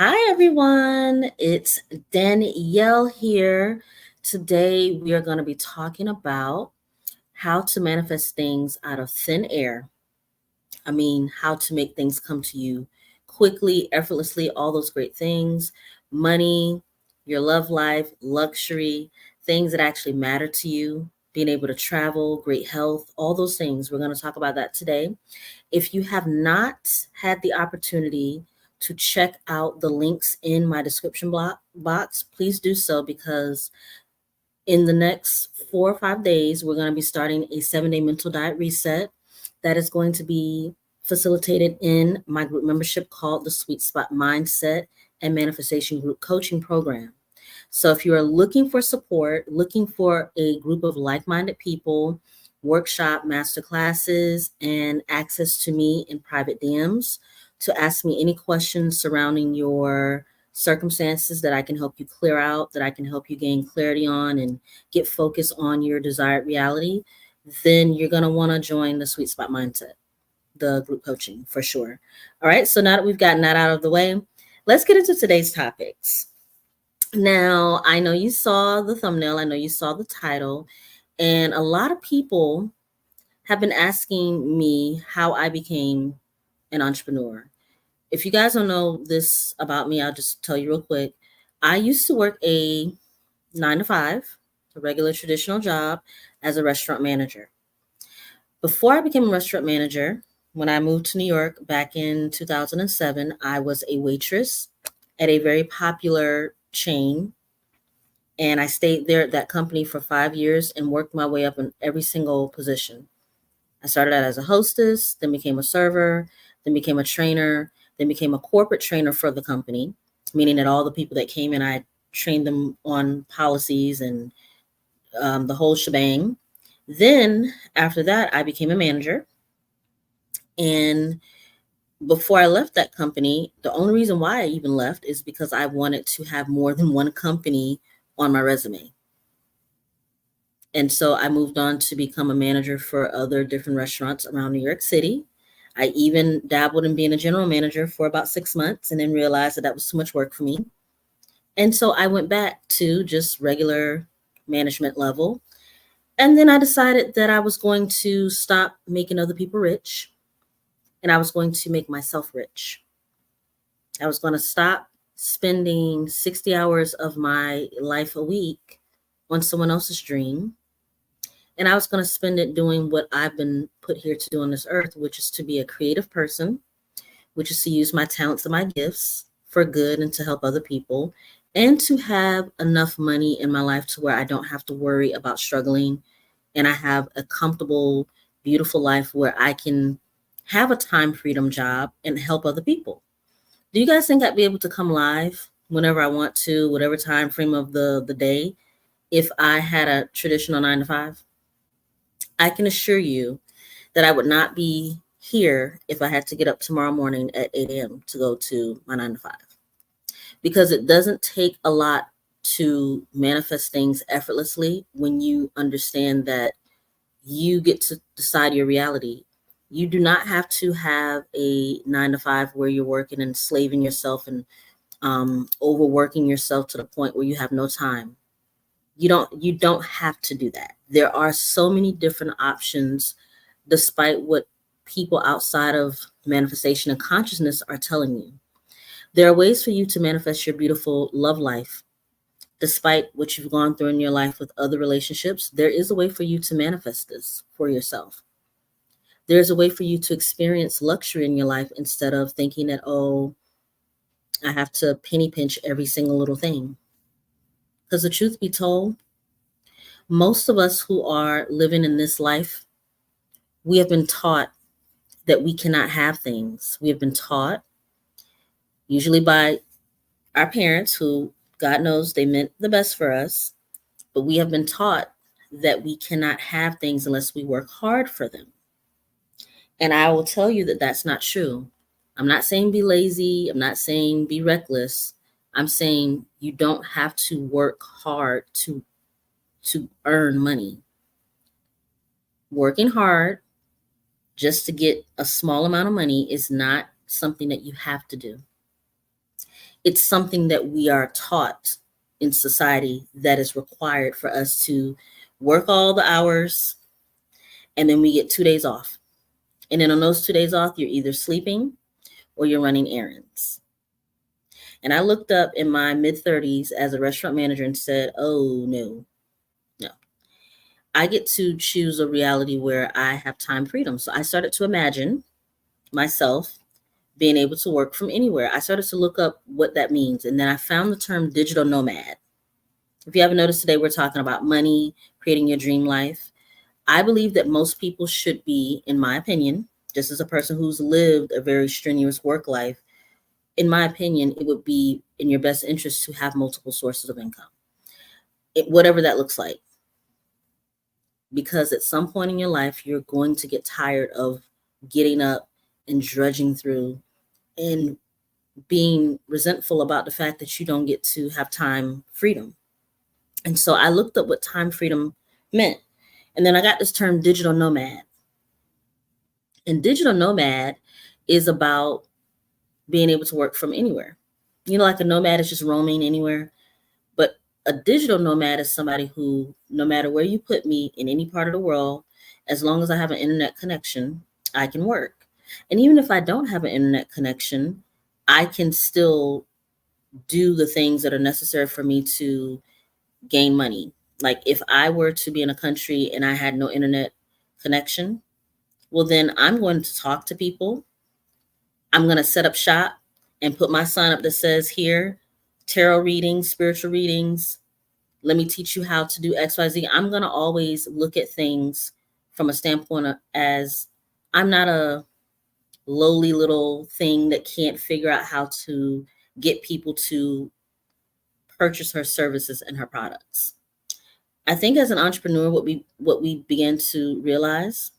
Hi, everyone. It's Danielle here. Today, we are going to be talking about how to manifest things out of thin air. How to make things come to you quickly, effortlessly, all those great things money, your love life, luxury, things that actually matter to you, being able to travel, great health, all those things. We're going to talk about that today. If you have not had the opportunity to check out the links in my description box, please do so because in the next 4 or 5 days, we're going to be starting a 7-day mental diet reset that is going to be facilitated in my group membership called the Sweet Spot Mindset and Manifestation Group Coaching Program. So if you are looking for support, looking for a group of like-minded people, workshop master classes, and access to me in private DMs to ask me any questions surrounding your circumstances that I can help you clear out, that I can help you gain clarity on and get focus on your desired reality, then you're going to want to join the Sweet Spot Mindset, the group coaching for sure. All right, so now that we've gotten that out of the way, let's get into today's topics. Now, I know you saw the thumbnail, I know you saw the title, and a lot of people have been asking me how I became an entrepreneur. If you guys don't know this about me, I'll just tell you real quick. I used to work a 9 to 5, a regular traditional job as a restaurant manager. Before I became a restaurant manager, when I moved to New York back in 2007, I was a waitress at a very popular chain, and I stayed there at that company for 5 years and worked my way up in every single position. I started out as a hostess, then became a server, then became a trainer, then became a corporate trainer for the company, meaning that all the people that came in, I trained them on policies and the whole shebang. Then after that, I became a manager. And before I left that company, the only reason why I even left is because I wanted to have more than one company on my resume. And so I moved on to become a manager for other different restaurants around New York City. I even dabbled in being a general manager for about 6 months and then realized that was too much work for me. And so I went back to just regular management level. And then I decided that I was going to stop making other people rich and I was going to make myself rich. I was going to stop spending 60 hours of my life a week on someone else's dream. And I was going to spend it doing what I've been put here to do on this earth, which is to be a creative person, which is to use my talents and my gifts for good and to help other people, and to have enough money in my life to where I don't have to worry about struggling and I have a comfortable, beautiful life where I can have a time freedom job and help other people. Do you guys think I'd be able to come live whenever I want to, whatever time frame of the day, if I had a traditional 9 to 5? I can assure you that I would not be here if I had to get up tomorrow morning at 8 a.m. to go to my 9 to 5. Because it doesn't take a lot to manifest things effortlessly when you understand that you get to decide your reality. You do not have to have a 9 to 5 where you're working and slaving yourself and overworking yourself to the point where you have no time. You don't have to do that. There are so many different options despite what people outside of manifestation and consciousness are telling you. There are ways for you to manifest your beautiful love life. Despite what you've gone through in your life with other relationships, there is a way for you to manifest this for yourself. There's a way for you to experience luxury in your life instead of thinking that, oh, I have to penny pinch every single little thing. Because the truth be told, most of us who are living in this life, we have been taught that we cannot have things. We have been taught, usually by our parents, who God knows they meant the best for us, but we have been taught that we cannot have things unless we work hard for them. And I will tell you that that's not true. I'm not saying be lazy. I'm not saying be reckless. I'm saying you don't have to work hard to earn money. Working hard just to get a small amount of money is not something that you have to do. It's something that we are taught in society that is required for us to work all the hours, and then we get 2 days off. And then on those 2 days off, you're either sleeping or you're running errands. And I looked up in my mid-30s as a restaurant manager and said, oh, no. I get to choose a reality where I have time freedom. So I started to imagine myself being able to work from anywhere. I started to look up what that means. And then I found the term digital nomad. If you haven't noticed, today we're talking about money, creating your dream life. I believe that most people should be, in my opinion, just as a person who's lived a very strenuous work life, in my opinion, it would be in your best interest to have multiple sources of income, whatever that looks like. Because at some point in your life, you're going to get tired of getting up and drudging through and being resentful about the fact that you don't get to have time freedom. And so I looked up what time freedom meant. And then I got this term digital nomad. And digital nomad is about being able to work from anywhere. Like a nomad is just roaming anywhere. But a digital nomad is somebody who, no matter where you put me in any part of the world, as long as I have an internet connection, I can work. And even if I don't have an internet connection, I can still do the things that are necessary for me to gain money. Like if I were to be in a country and I had no internet connection, well, then I'm going to talk to people. I'm going to set up shop and put my sign up that says here, tarot readings, spiritual readings. Let me teach you how to do XYZ. I'm going to always look at things from a standpoint of, as I'm not a lowly little thing that can't figure out how to get people to purchase her services and her products. I think as an entrepreneur, what we began to realize,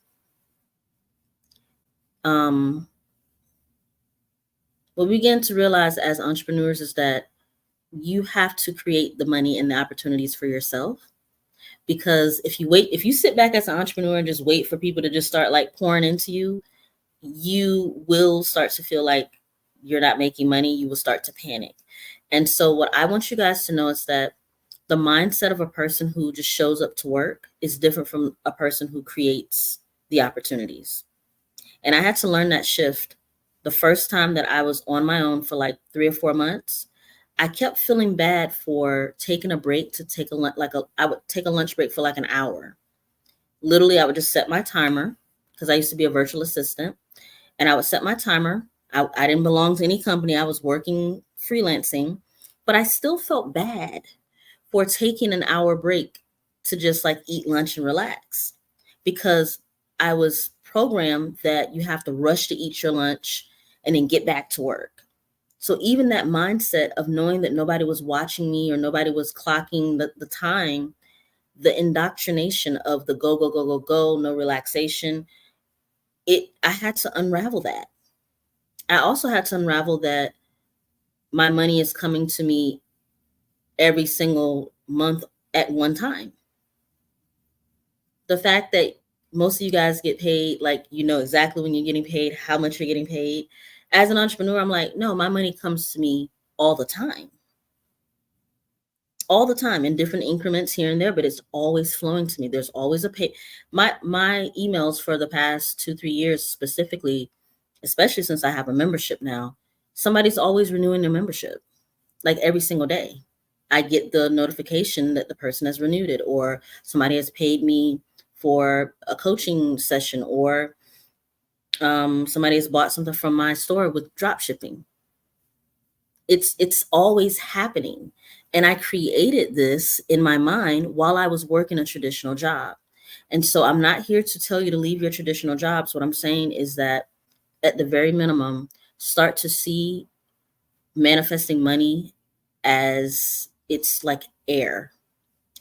what we began to realize as entrepreneurs is that you have to create the money and the opportunities for yourself. Because if you sit back as an entrepreneur and just wait for people to just start like pouring into you, you will start to feel like you're not making money. You will start to panic. And so what I want you guys to know is that the mindset of a person who just shows up to work is different from a person who creates the opportunities. And I had to learn that shift the first time that I was on my own for like 3 or 4 months. I kept feeling bad for taking a break to take I would take a lunch break for like an hour. Literally, I would just set my timer because I used to be a virtual assistant, and I would set my timer. I didn't belong to any company. I was working freelancing, but I still felt bad for taking an hour break to just like eat lunch and relax, because I was programmed that you have to rush to eat your lunch and then get back to work. So even that mindset of knowing that nobody was watching me or nobody was clocking the time, the indoctrination of the go, go, go, go, go, no relaxation, I had to unravel that. I also had to unravel that my money is coming to me every single month at one time. The fact that most of you guys get paid, like, exactly when you're getting paid, how much you're getting paid. As an entrepreneur, I'm like, no, my money comes to me all the time in different increments here and there, but it's always flowing to me. There's always a pay. My emails for the past 2-3 years specifically, especially since I have a membership now, somebody's always renewing their membership, like every single day. I get the notification that the person has renewed it, or somebody has paid me for a coaching session, or somebody has bought something from my store with drop shipping. It's always happening. And I created this in my mind while I was working a traditional job. And so I'm not here to tell you to leave your traditional jobs. What I'm saying is that at the very minimum, start to see manifesting money as it's like air.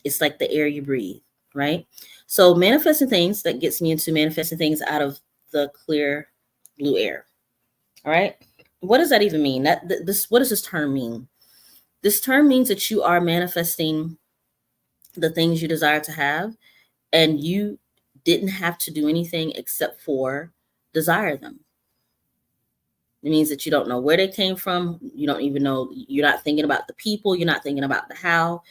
It's like the air you breathe, right? So manifesting things, that gets me into manifesting things out of the clear blue air. All right. What does that even mean? What does this term mean? This term means that you are manifesting the things you desire to have, and you didn't have to do anything except for desire them. It means that you don't know where they came from. You don't even know, you're not thinking about the people. You're not thinking about the how.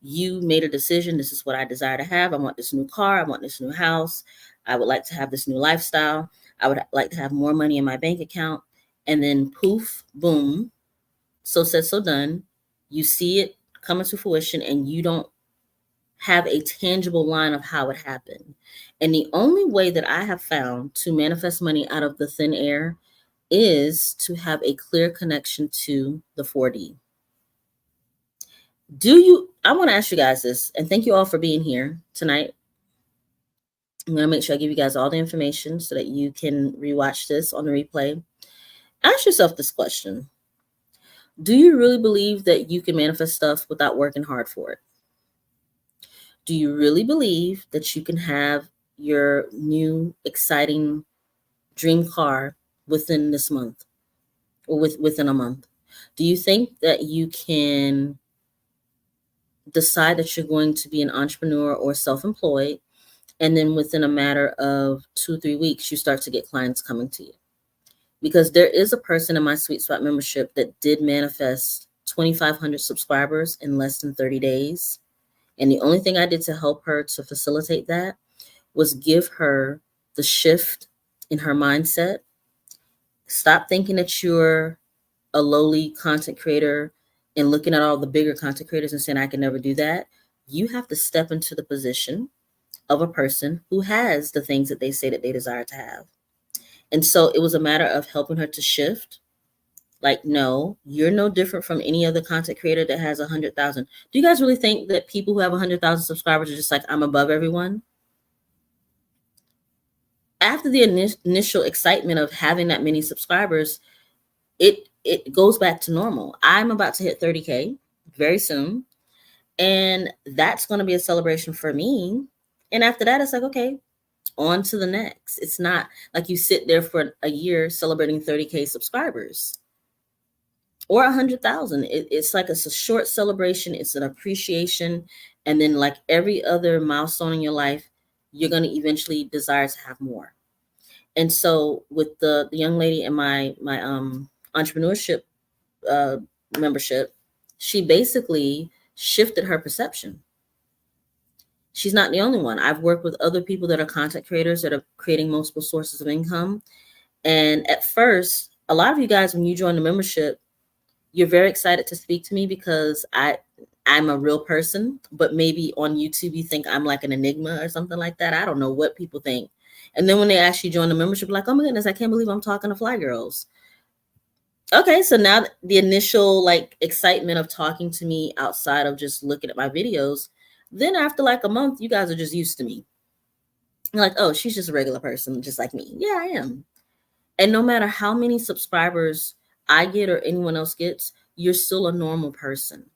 You made a decision. This is what I desire to have. I want this new car. I want this new house. I would like to have this new lifestyle. I would like to have more money in my bank account. And then poof, boom, so said, so done. You see it coming to fruition and you don't have a tangible line of how it happened. And the only way that I have found to manifest money out of the thin air is to have a clear connection to the 4D. I want to ask you guys this, and thank you all for being here tonight. I'm going to make sure I give you guys all the information so that you can rewatch this on the replay. Ask yourself this question. Do you really believe that you can manifest stuff without working hard for it? Do you really believe that you can have your new exciting dream car within this month or within a month? Do you think that you can decide that you're going to be an entrepreneur or self-employed, and then within a matter of 2-3 weeks, you start to get clients coming to you? Because there is a person in my Sweet Spot membership that did manifest 2,500 subscribers in less than 30 days. And the only thing I did to help her to facilitate that was give her the shift in her mindset. Stop thinking that you're a lowly content creator and looking at all the bigger content creators and saying, I can never do that. You have to step into the position of a person who has the things that they say that they desire to have. And so it was a matter of helping her to shift. Like, no, you're no different from any other content creator that has 100,000. Do you guys really think that people who have 100,000 subscribers are just like, I'm above everyone? After the initial excitement of having that many subscribers, it goes back to normal. I'm about to hit 30K very soon. And that's going to be a celebration for me. And after that, it's like, okay, on to the next. It's not like you sit there for a year celebrating 30K subscribers or 100,000. It's like it's a short celebration. It's an appreciation. And then like every other milestone in your life, you're going to eventually desire to have more. And so with the young lady in my entrepreneurship membership, she basically shifted her perception. She's not the only one. I've worked with other people that are content creators that are creating multiple sources of income. And at first, a lot of you guys, when you join the membership, you're very excited to speak to me because I'm a real person, but maybe on YouTube you think I'm like an enigma or something like that. I don't know what people think. And then when they actually join the membership, like, oh my goodness, I can't believe I'm talking to Fly Girls. Okay, so now the initial like excitement of talking to me outside of just looking at my videos, then after like a month, you guys are just used to me. You're like, oh, she's just a regular person, just like me. Yeah, I am. And no matter how many subscribers I get or anyone else gets, you're still a normal person.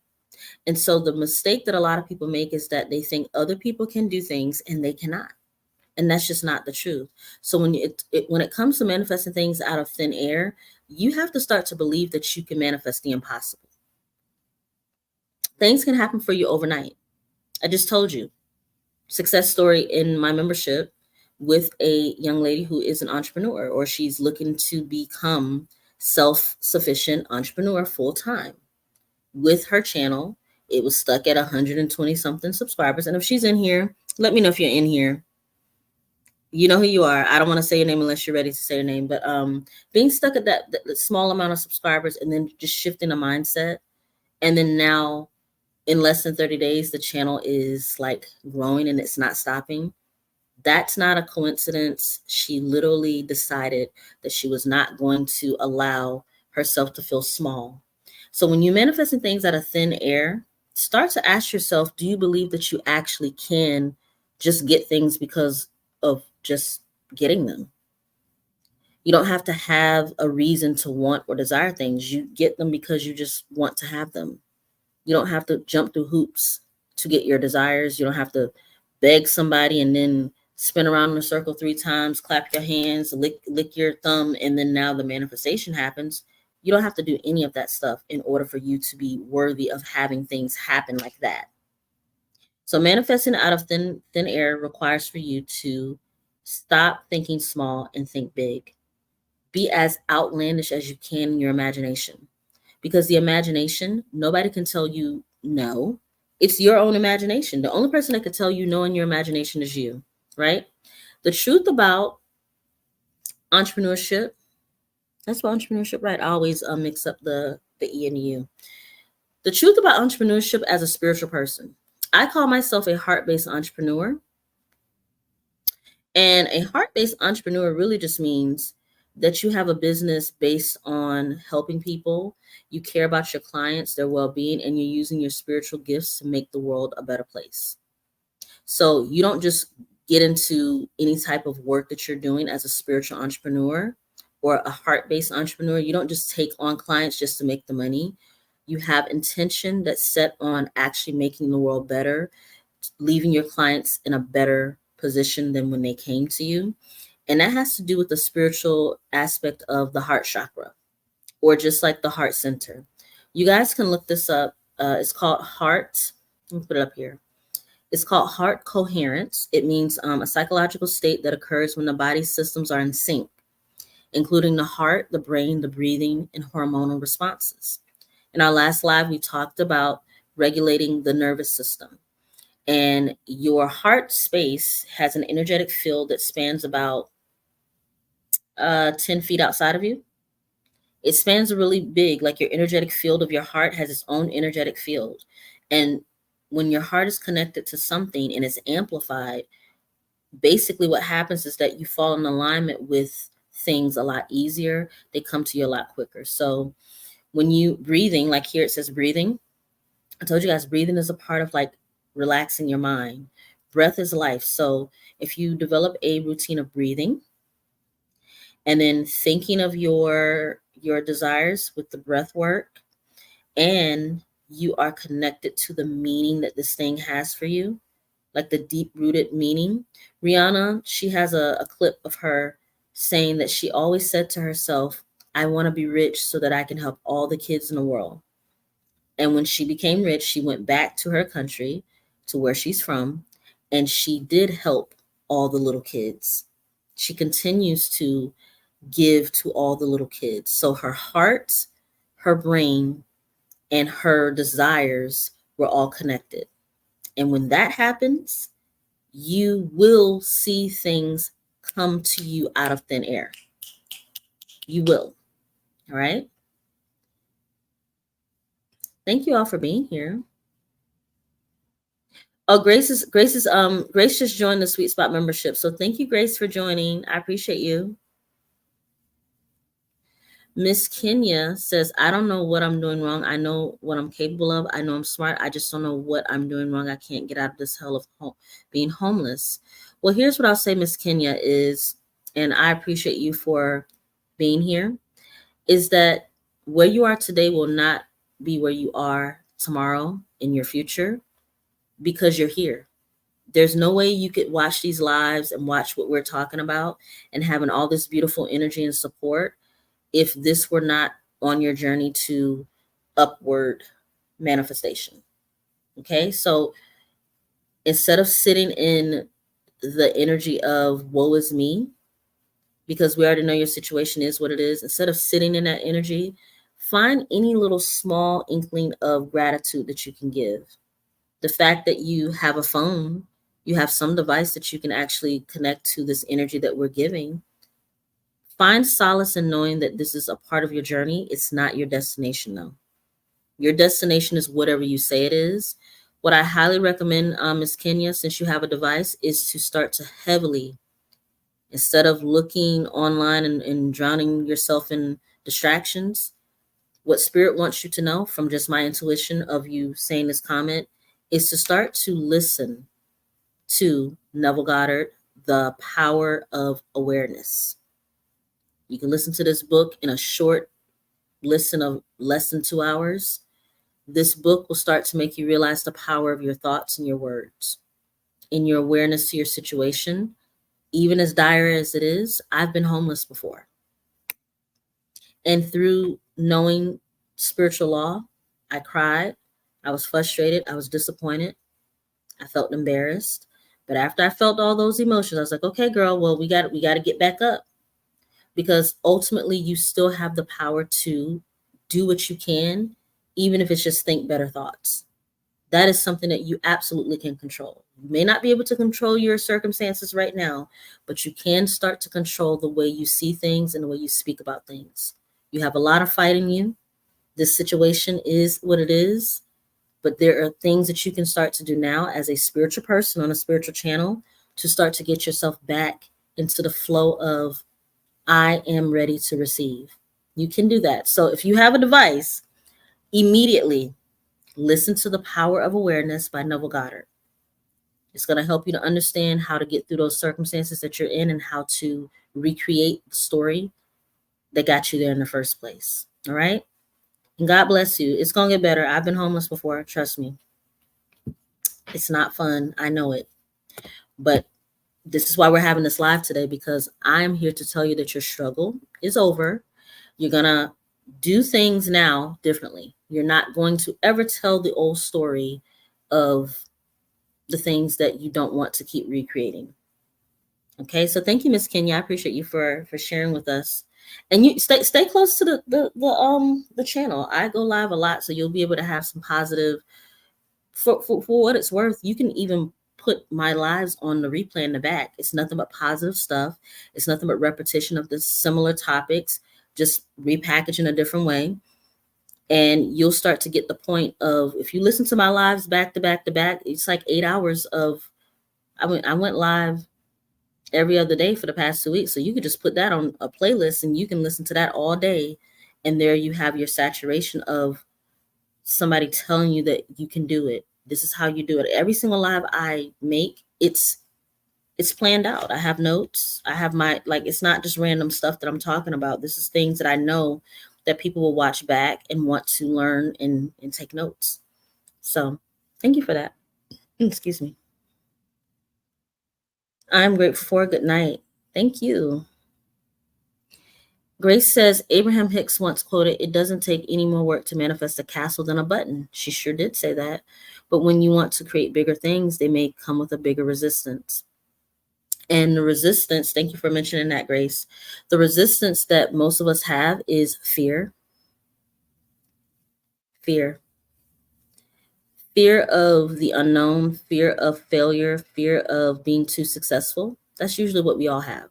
And so the mistake that a lot of people make is that they think other people can do things and they cannot. And that's just not the truth. So when it comes to manifesting things out of thin air, you have to start to believe that you can manifest the impossible. Things can happen for you overnight. I just told you. Success story in my membership with a young lady who is an entrepreneur, or she's looking to become self-sufficient entrepreneur full-time. With her channel, it was stuck at 120 something subscribers. And if she's in here, let me know if you're in here. You know who you are. I don't want to say your name unless you're ready to say your name, but being stuck at that small amount of subscribers and then just shifting a mindset. And then now in less than 30 days, the channel is like growing and it's not stopping. That's not a coincidence. She literally decided that she was not going to allow herself to feel small. So when you're manifesting things out of thin air, start to ask yourself, do you believe that you actually can just get things because of just getting them? You don't have to have a reason to want or desire things. You get them because you just want to have them. You don't have to jump through hoops to get your desires. You don't have to beg somebody and then spin around in a circle 3 times, clap your hands, lick your thumb, and then now the manifestation happens. You don't have to do any of that stuff in order for you to be worthy of having things happen like that. So manifesting out of thin air requires for you to stop thinking small and think big. Be as outlandish as you can in your imagination, because the imagination, nobody can tell you no. It's your own imagination. The only person that can tell you no in your imagination is you, right? The truth about entrepreneurship, that's what entrepreneurship, right? I always mix up the E and the U. The truth about entrepreneurship as a spiritual person, I call myself a heart-based entrepreneur. And a heart-based entrepreneur really just means that you have a business based on helping people, you care about your clients, their well-being, and you're using your spiritual gifts to make the world a better place. So you don't just get into any type of work that you're doing as a spiritual entrepreneur or a heart-based entrepreneur. You don't just take on clients just to make the money. You have intention that's set on actually making the world better, leaving your clients in a better position than when they came to you. And that has to do with the spiritual aspect of the heart chakra, or just like the heart center. You guys can look this up. It's called heart. Let me put it up here. It's called heart coherence. It means a psychological state that occurs when the body's systems are in sync, including the heart, the brain, the breathing, and hormonal responses. In our last live, we talked about regulating the nervous system. And your heart space has an energetic field that spans about 10 feet outside of you. It spans really big, like your energetic field of your heart has its own energetic field. And when your heart is connected to something and it's amplified, basically what happens is that you fall in alignment with things a lot easier. They come to you a lot quicker. So when you breathing, like here it says breathing, I told you guys breathing is a part of like relaxing your mind. Breath is life. So if you develop a routine of breathing and then thinking of your desires with the breath work, and you are connected to the meaning that this thing has for you, like the deep rooted meaning. Rihanna, she has a clip of her saying that she always said to herself, I want to be rich so that I can help all the kids in the world. And when she became rich, she went back to her country, to where she's from, and she did help all the little kids. She continues to give to all the little kids. So her heart, her brain, and her desires were all connected. And when that happens, you will see things come to you out of thin air. You will. All right. Thank you all for being here. Oh, Grace just joined the Sweet Spot membership. So thank you, Grace, for joining. I appreciate you. Miss Kenya says, I don't know what I'm doing wrong. I know what I'm capable of. I know I'm smart. I just don't know what I'm doing wrong. I can't get out of this hell of being homeless. Well, here's what I'll say, Miss Kenya, is, and I appreciate you for being here, is that where you are today will not be where you are tomorrow in your future, because you're here. There's no way you could watch these lives and watch what we're talking about and having all this beautiful energy and support if this were not on your journey to upward manifestation. Okay, so instead of sitting in the energy of woe is me, because we already know your situation is what it is, instead of sitting in that energy, find any little small inkling of gratitude that you can give. The fact that you have a phone, you have some device that you can actually connect to this energy that we're giving. Find solace in knowing that this is a part of your journey. It's not your destination, though. Your destination is whatever you say it is. What I highly recommend, Ms. Kenya, since you have a device, is to start to heavily, instead of looking online and drowning yourself in distractions, what Spirit wants you to know from just my intuition of you saying this comment is to start to listen to Neville Goddard, The Power of Awareness. You can listen to this book in a short listen of less than 2 hours. This book will start to make you realize the power of your thoughts and your words, in your awareness to your situation. Even as dire as it is, I've been homeless before. And through knowing spiritual law, I cried, I was frustrated, I was disappointed, I felt embarrassed. But after I felt all those emotions, I was like, okay, girl, well, we got to get back up. because ultimately you still have the power to do what you can, even if it's just think better thoughts. That is something that you absolutely can control. You may not be able to control your circumstances right now, but you can start to control the way you see things and the way you speak about things. You have a lot of fight in you. This situation is what it is, but there are things that you can start to do now as a spiritual person on a spiritual channel to start to get yourself back into the flow of I am ready to receive. You can do that. So if you have a device, immediately listen to The Power of Awareness by Neville Goddard. It's going to help you to understand how to get through those circumstances that you're in and how to recreate the story that got you there in the first place. All right. And God bless you. It's going to get better. I've been homeless before. Trust me. It's not fun. I know it. But this is why we're having this live today, because I'm here to tell you that your struggle is over. You're going to do things now differently. You're not going to ever tell the old story of the things that you don't want to keep recreating. Okay, so thank you, Miss Kenya. I appreciate you for sharing with us. And you stay close to the channel. I go live a lot, so you'll be able to have some positive. For what it's worth, you can even put my lives on the replay in the back. It's nothing but positive stuff. It's nothing but repetition of the similar topics, just repackaged in a different way. And you'll start to get the point of, if you listen to my lives back to back to back, it's like 8 hours of, I went live every other day for the past 2 weeks. So you could just put that on a playlist and you can listen to that all day. And there you have your saturation of somebody telling you that you can do it. This is how you do it. Every single live I make, it's planned out. I have notes. I have it's not just random stuff that I'm talking about. This is things that I know that people will watch back and want to learn and take notes. So thank you for that. Excuse me. I'm grateful for. Good night. Thank you. Grace says, Abraham Hicks once quoted, "It doesn't take any more work to manifest a castle than a button." She sure did say that. But when you want to create bigger things, they may come with a bigger resistance. And the resistance, thank you for mentioning that, Grace. The resistance that most of us have is fear. Fear. Fear of the unknown, fear of failure, fear of being too successful. That's usually what we all have.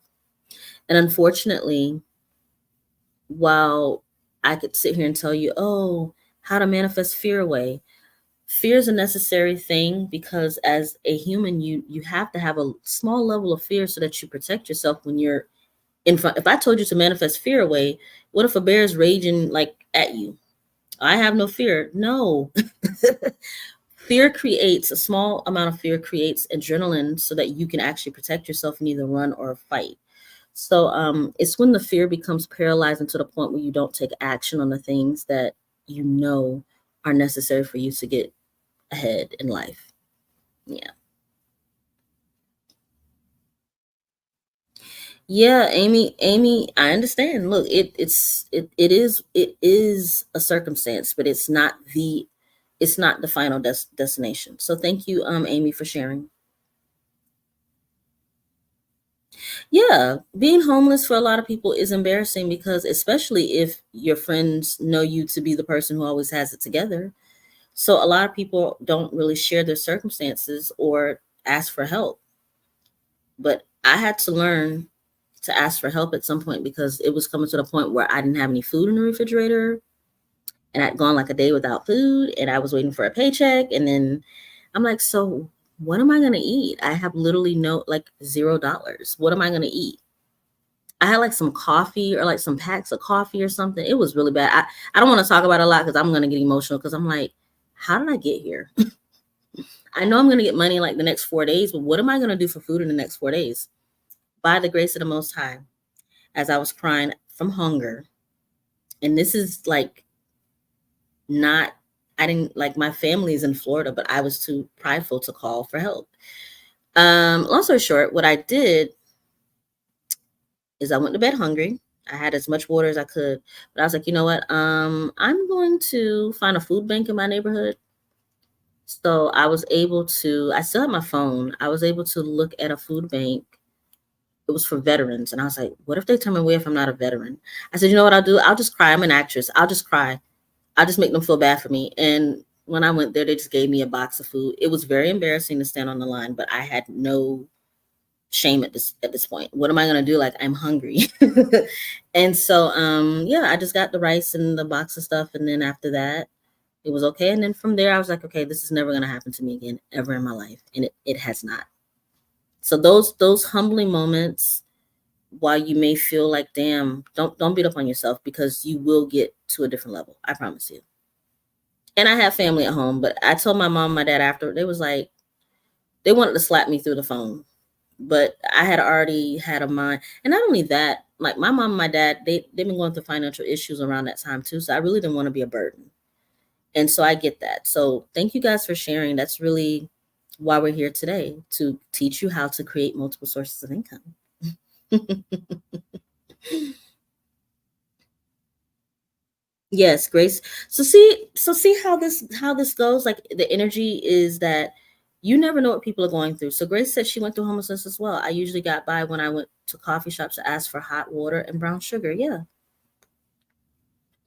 And unfortunately, while I could sit here and tell you, oh, how to manifest fear away, fear is a necessary thing, because as a human, you have to have a small level of fear so that you protect yourself when you're in front. If I told you to manifest fear away, what if a bear is raging like at you? I have no fear. No. Fear creates, a small amount of fear creates adrenaline so that you can actually protect yourself and either run or fight. So it's when the fear becomes paralyzing to the point where you don't take action on the things that you know are necessary for you to get ahead in life. Yeah. Yeah, Amy, I understand. Look, it is a circumstance, but it's not the final destination. So thank you, Amy, for sharing. Yeah, being homeless for a lot of people is embarrassing, because especially if your friends know you to be the person who always has it together. So a lot of people don't really share their circumstances or ask for help. But I had to learn to ask for help at some point, because it was coming to the point where I didn't have any food in the refrigerator, and I'd gone like a day without food, and I was waiting for a paycheck. And then I'm like, so what am I going to eat? I have literally like $0. What am I going to eat? I had like some coffee, or like some packs of coffee or something. It was really bad. I don't want to talk about it a lot because I'm going to get emotional, because I'm like, how did I get here? I know I'm going to get money in like the next 4 days, but what am I going to do for food in the next 4 days? By the grace of the Most High, as I was crying from hunger, and this is like not, I didn't, like, my family's in Florida, but I was too prideful to call for help. Long story short, what I did is I went to bed hungry. I had as much water as I could, but I was like, you know what? I'm going to find a food bank in my neighborhood. So I was able to, I still have my phone. I was able to look at a food bank it was for veterans. And I was like, what if they turn me away if I'm not a veteran? I said, you know what I'll do? I'll just cry. I'm an actress. I'll just cry. I'll just make them feel bad for me. And when I went there, they just gave me a box of food. It was very embarrassing to stand on the line, but I had no shame at this point. What am I gonna do? Like, I'm hungry. And so yeah, I just got the rice and the box of stuff, and then after that, it was okay. And then from there, I was like, okay, this is never gonna happen to me again ever in my life. And it has not. So those humbling moments, while you may feel like, damn, don't beat up on yourself, because you will get to a different level. I promise you. And I have family at home, but I told my mom and my dad after, they was like, they wanted to slap me through the phone. But I had already had a mind. And not only that, like my mom and my dad, they've been going through financial issues around that time too. So I really didn't want to be a burden. And so I get that. So thank you guys for sharing. That's really why we're here today, to teach you how to create multiple sources of income. Yes, Grace. So see how this goes. Like, the energy is that you never know what people are going through. So Grace said she went through homelessness as well. I usually got by when I went to coffee shops to ask for hot water and brown sugar. Yeah.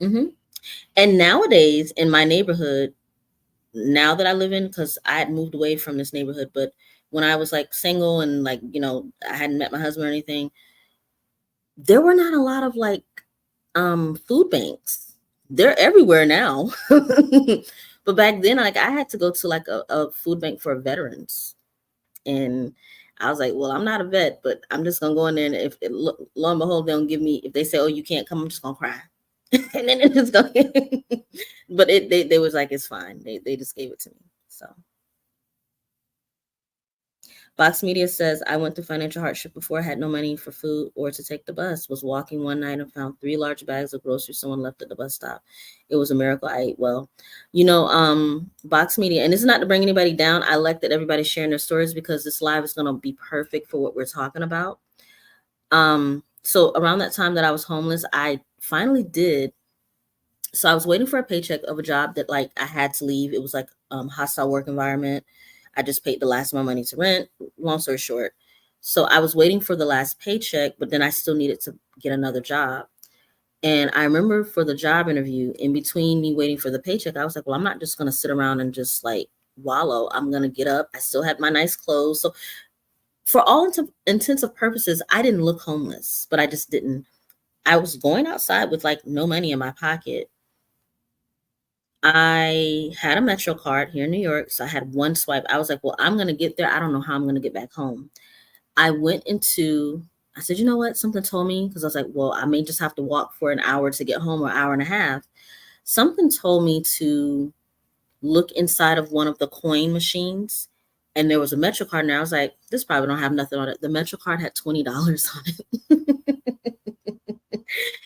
hmm And nowadays in my neighborhood, now that I live in, because I had moved away from this neighborhood, but when I was like single and like, I hadn't met my husband or anything, there were not a lot of like food banks. They're everywhere now. But back then, like, I had to go to like a food bank for veterans. And I was like, well, I'm not a vet, but I'm just gonna go in there, and if lo and behold, they don't give me, if they say, oh, you can't come, I'm just gonna cry. And then it's gonna but they was like, it's fine. They just gave it to me. So Vox Media says, I went through financial hardship before. I had no money for food or to take the bus. Was walking one night and found 3 large bags of groceries someone left at the bus stop. It was a miracle I ate well. Vox Media, and this is not to bring anybody down. I like that everybody's sharing their stories, because this live is going to be perfect for what we're talking about. So around that time that I was homeless, I finally did. So I was waiting for a paycheck of a job that, like, I had to leave. It was like hostile work environment. I just paid the last of my money to rent. Long story short. So I was waiting for the last paycheck, but then I still needed to get another job. And I remember for the job interview, in between me waiting for the paycheck, I was like, well, I'm not just going to sit around and just like wallow. I'm going to get up. I still had my nice clothes. So for all intensive purposes, I didn't look homeless, but I just didn't. I was going outside with like no money in my pocket. I had a Metro card here in New York, so I had one swipe. I was like, well, I'm going to get there. I don't know how I'm going to get back home. I said, you know what? Something told me, because I was like, well, I may just have to walk for an hour to get home, or hour and a half. Something told me to look inside of one of the coin machines, and there was a Metro card in there. I was like, this probably don't have nothing on it. The Metro card had $20 on it.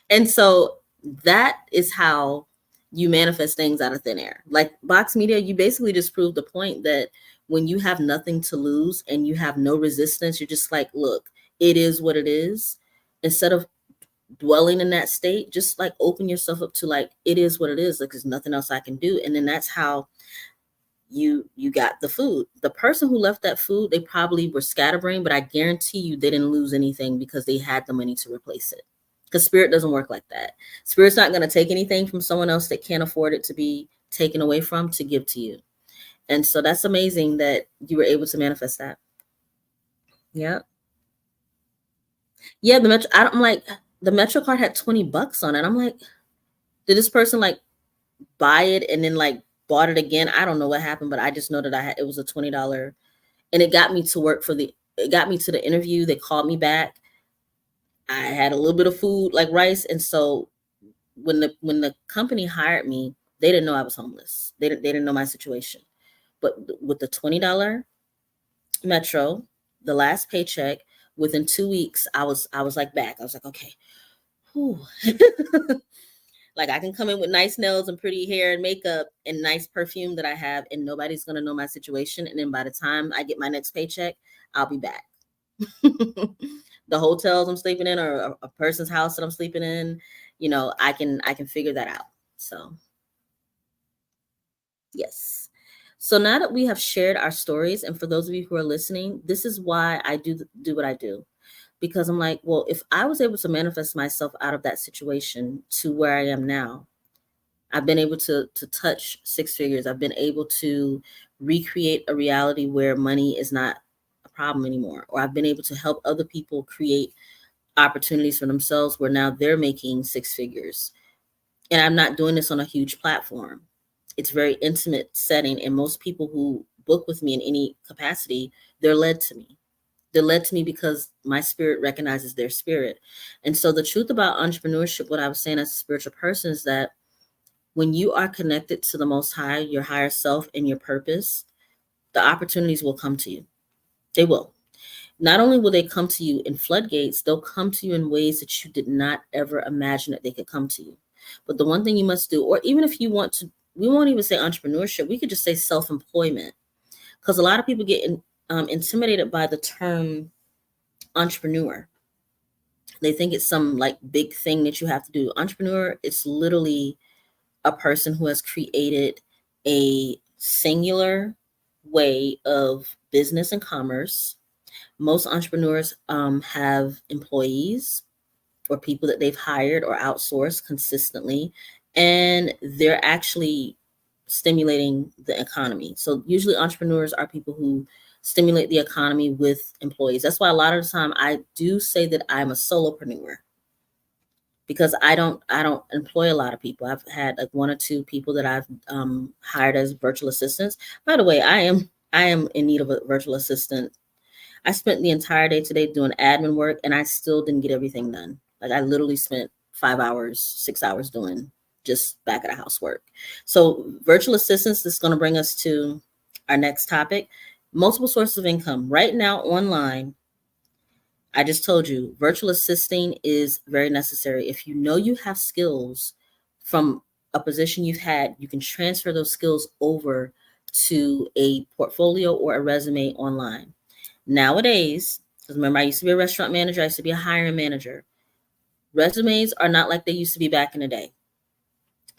And so that is how you manifest things out of thin air. Like Vox Media, you basically just proved the point that when you have nothing to lose and you have no resistance, you're just like, look, it is what it is. Instead of dwelling in that state, just like open yourself up to like, it is what it is. Like, there's nothing else I can do. And then that's how you got the food. The person who left that food, they probably were scatterbrained, but I guarantee you they didn't lose anything, because they had the money to replace it. Because spirit doesn't work like that. Spirit's not going to take anything from someone else that can't afford it to be taken away from to give to you. And so that's amazing that you were able to manifest that. Yeah. Yeah, I'm like, the Metro card had $20 on it. I'm like, did this person like buy it and then like bought it again? I don't know what happened, but I just know that it was a $20, and it got me to it got me to the interview. They called me back. I had a little bit of food, like rice. And so when the company hired me, they didn't know I was homeless. They didn't know my situation. But with the $20 Metro, the last paycheck, within 2 weeks, I was like back. I was like, okay, whew. Like, I can come in with nice nails and pretty hair and makeup and nice perfume that I have, and nobody's gonna know my situation. And then by the time I get my next paycheck, I'll be back. The hotels I'm sleeping in, or a person's house that I'm sleeping in, I can figure that out. So yes. So now that we have shared our stories, and for those of you who are listening, this is why I do what I do. because I'm like, well, if I was able to manifest myself out of that situation to where I am now, I've been able to touch six figures. I've been able to recreate a reality where money is not a problem anymore. Or I've been able to help other people create opportunities for themselves where now they're making six figures. And I'm not doing this on a huge platform. It's a very intimate setting. And most people who book with me in any capacity, they're led to me. They're led to me because my spirit recognizes their spirit. And so the truth about entrepreneurship, what I was saying as a spiritual person, is that when you are connected to the Most High, your higher self, and your purpose, the opportunities will come to you. They will. Not only will they come to you in floodgates, they'll come to you in ways that you did not ever imagine that they could come to you. But the one thing you must do, or even if you want to, we won't even say entrepreneurship, we could just say self-employment. Because a lot of people get intimidated by the term entrepreneur. They think it's some like big thing that you have to do. Entrepreneur, it's literally a person who has created a singular way of business and commerce. Most entrepreneurs have employees or people that they've hired or outsourced consistently, and they're actually stimulating the economy. So usually entrepreneurs are people who stimulate the economy with employees. That's why a lot of the time I do say that I'm a solopreneur, because I don't employ a lot of people. I've had like one or two people that I've hired as virtual assistants. By the way, I am in need of a virtual assistant. I spent the entire day today doing admin work, and I still didn't get everything done. Like I literally spent 5 hours, 6 hours doing just back of the house work. So virtual assistants is going to bring us to our next topic: multiple sources of income. Right now online, I just told you, virtual assisting is very necessary. If you know you have skills from a position you've had, you can transfer those skills over to a portfolio or a resume online. Nowadays, because remember, I used to be a restaurant manager, I used to be a hiring manager. Resumes are not like they used to be back in the day.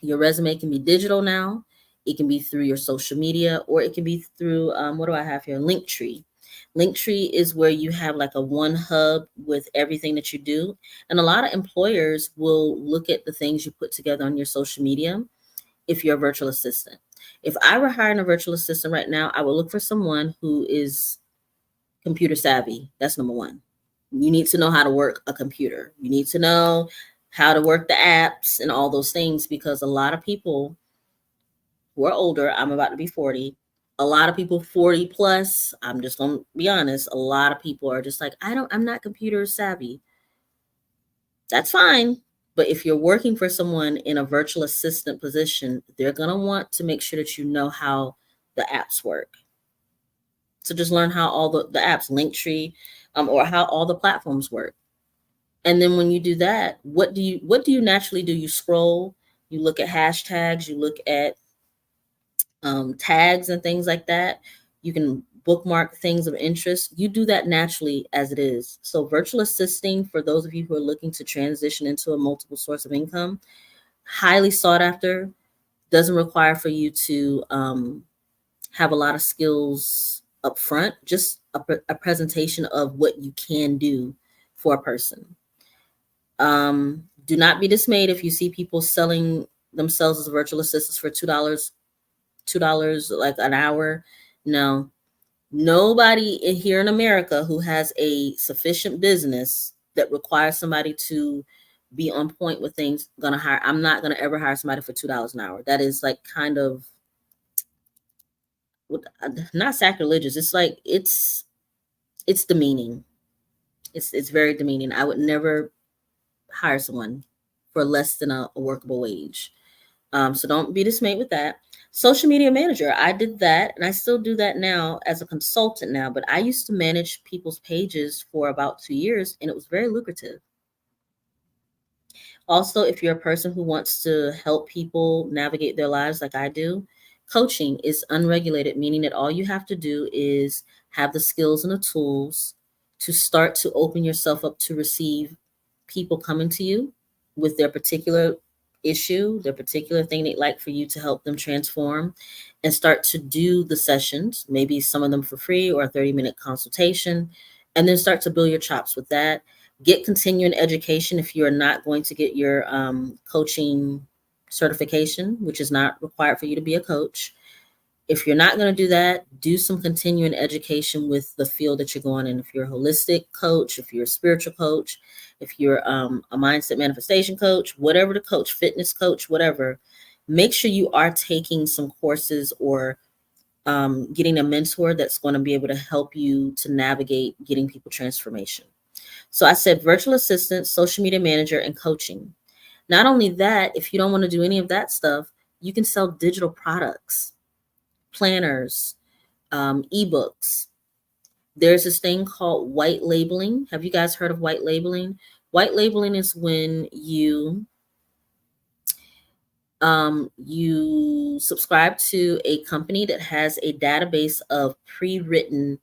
Your resume can be digital now. It can be through your social media, or it can be through, what do I have here? Linktree. Linktree is where you have like a one hub with everything that you do. And a lot of employers will look at the things you put together on your social media if you're a virtual assistant. If I were hiring a virtual assistant right now, I would look for someone who is computer savvy. That's number one. You need to know how to work a computer. You need to know how to work the apps and all those things, because a lot of people who are older, I'm about to be 40, a lot of people 40 plus, I'm just going to be honest, a lot of people are just like, I'm not computer savvy. That's fine. But if you're working for someone in a virtual assistant position, they're going to want to make sure that you know how the apps work. So just learn how all the apps, Linktree, or how all the platforms work. And then when you do that, what do you naturally do? You scroll, you look at hashtags, you look at tags and things like that. You can bookmark things of interest. You do that naturally as it is. So virtual assisting, for those of you who are looking to transition into a multiple source of income, highly sought after. Doesn't require for you to have a lot of skills up front, just a presentation of what you can do for a person. Do not be dismayed if you see people selling themselves as virtual assistants for $2 like an hour. No, nobody here in America who has a sufficient business that requires somebody to be on point with things gonna hire. I'm not gonna ever hire somebody for $2 an hour. That is like kind of not sacrilegious. It's like it's demeaning. It's very demeaning. I would never hire someone for less than a workable wage. So don't be dismayed with that. Social media manager, I did that, and I still do that now as a consultant now, but I used to manage people's pages for about 2 years, and it was very lucrative. Also, if you're a person who wants to help people navigate their lives like I do, coaching is unregulated, meaning that all you have to do is have the skills and the tools to start to open yourself up to receive people coming to you with their particular issue, their particular thing they'd like for you to help them transform, and start to do the sessions, maybe some of them for free or a 30-minute consultation, and then start to build your chops with that. Get continuing education if you're not going to get your coaching certification, which is not required for you to be a coach. If you're not going to do that, do some continuing education with the field that you're going in. If you're a holistic coach, if you're a spiritual coach, if you're a mindset manifestation coach, whatever the coach, fitness coach, whatever, make sure you are taking some courses or getting a mentor that's going to be able to help you to navigate getting people transformation. So I said virtual assistant, social media manager, and coaching. Not only that, if you don't want to do any of that stuff, you can sell digital products, planners, ebooks. There's this thing called white labeling. Have you guys heard of white labeling? White labeling is when you subscribe to a company that has a database of pre-written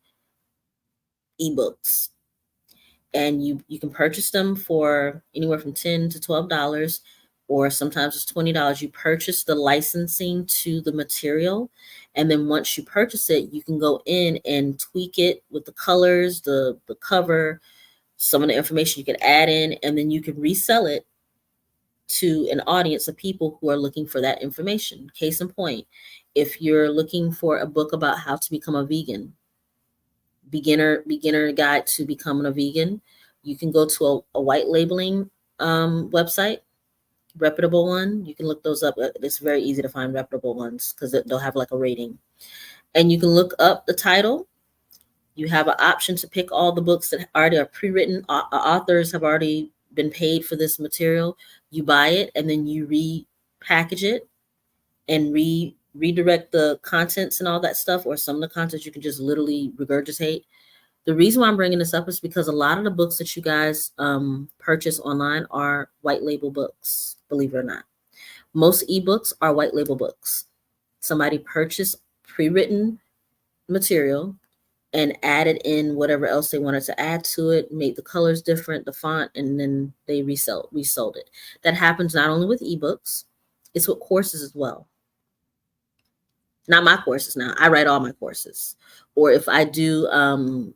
ebooks, and you can purchase them for anywhere from $10 to $12, or sometimes it's $20. You purchase the licensing to the material, and then once you purchase it, you can go in and tweak it with the colors, the cover, some of the information you can add in, and then you can resell it to an audience of people who are looking for that information. Case in point, if you're looking for a book about how to become a vegan, beginner guide to becoming a vegan, you can go to a white labeling website, reputable one. You can look those up. It's very easy to find reputable ones because they'll have like a rating. And you can look up the title. You have an option to pick all the books that already are pre-written. Authors have already been paid for this material. You buy it and then you repackage it and redirect the contents and all that stuff, or some of the contents you can just literally regurgitate. The reason why I'm bringing this up is because a lot of the books that you guys purchase online are white label books, believe it or not. Most ebooks are white label books. Somebody purchased pre-written material and added in whatever else they wanted to add to it, made the colors different, the font, and then they resold it. That happens not only with ebooks, it's with courses as well. Not my courses now. I write all my courses. Or if I do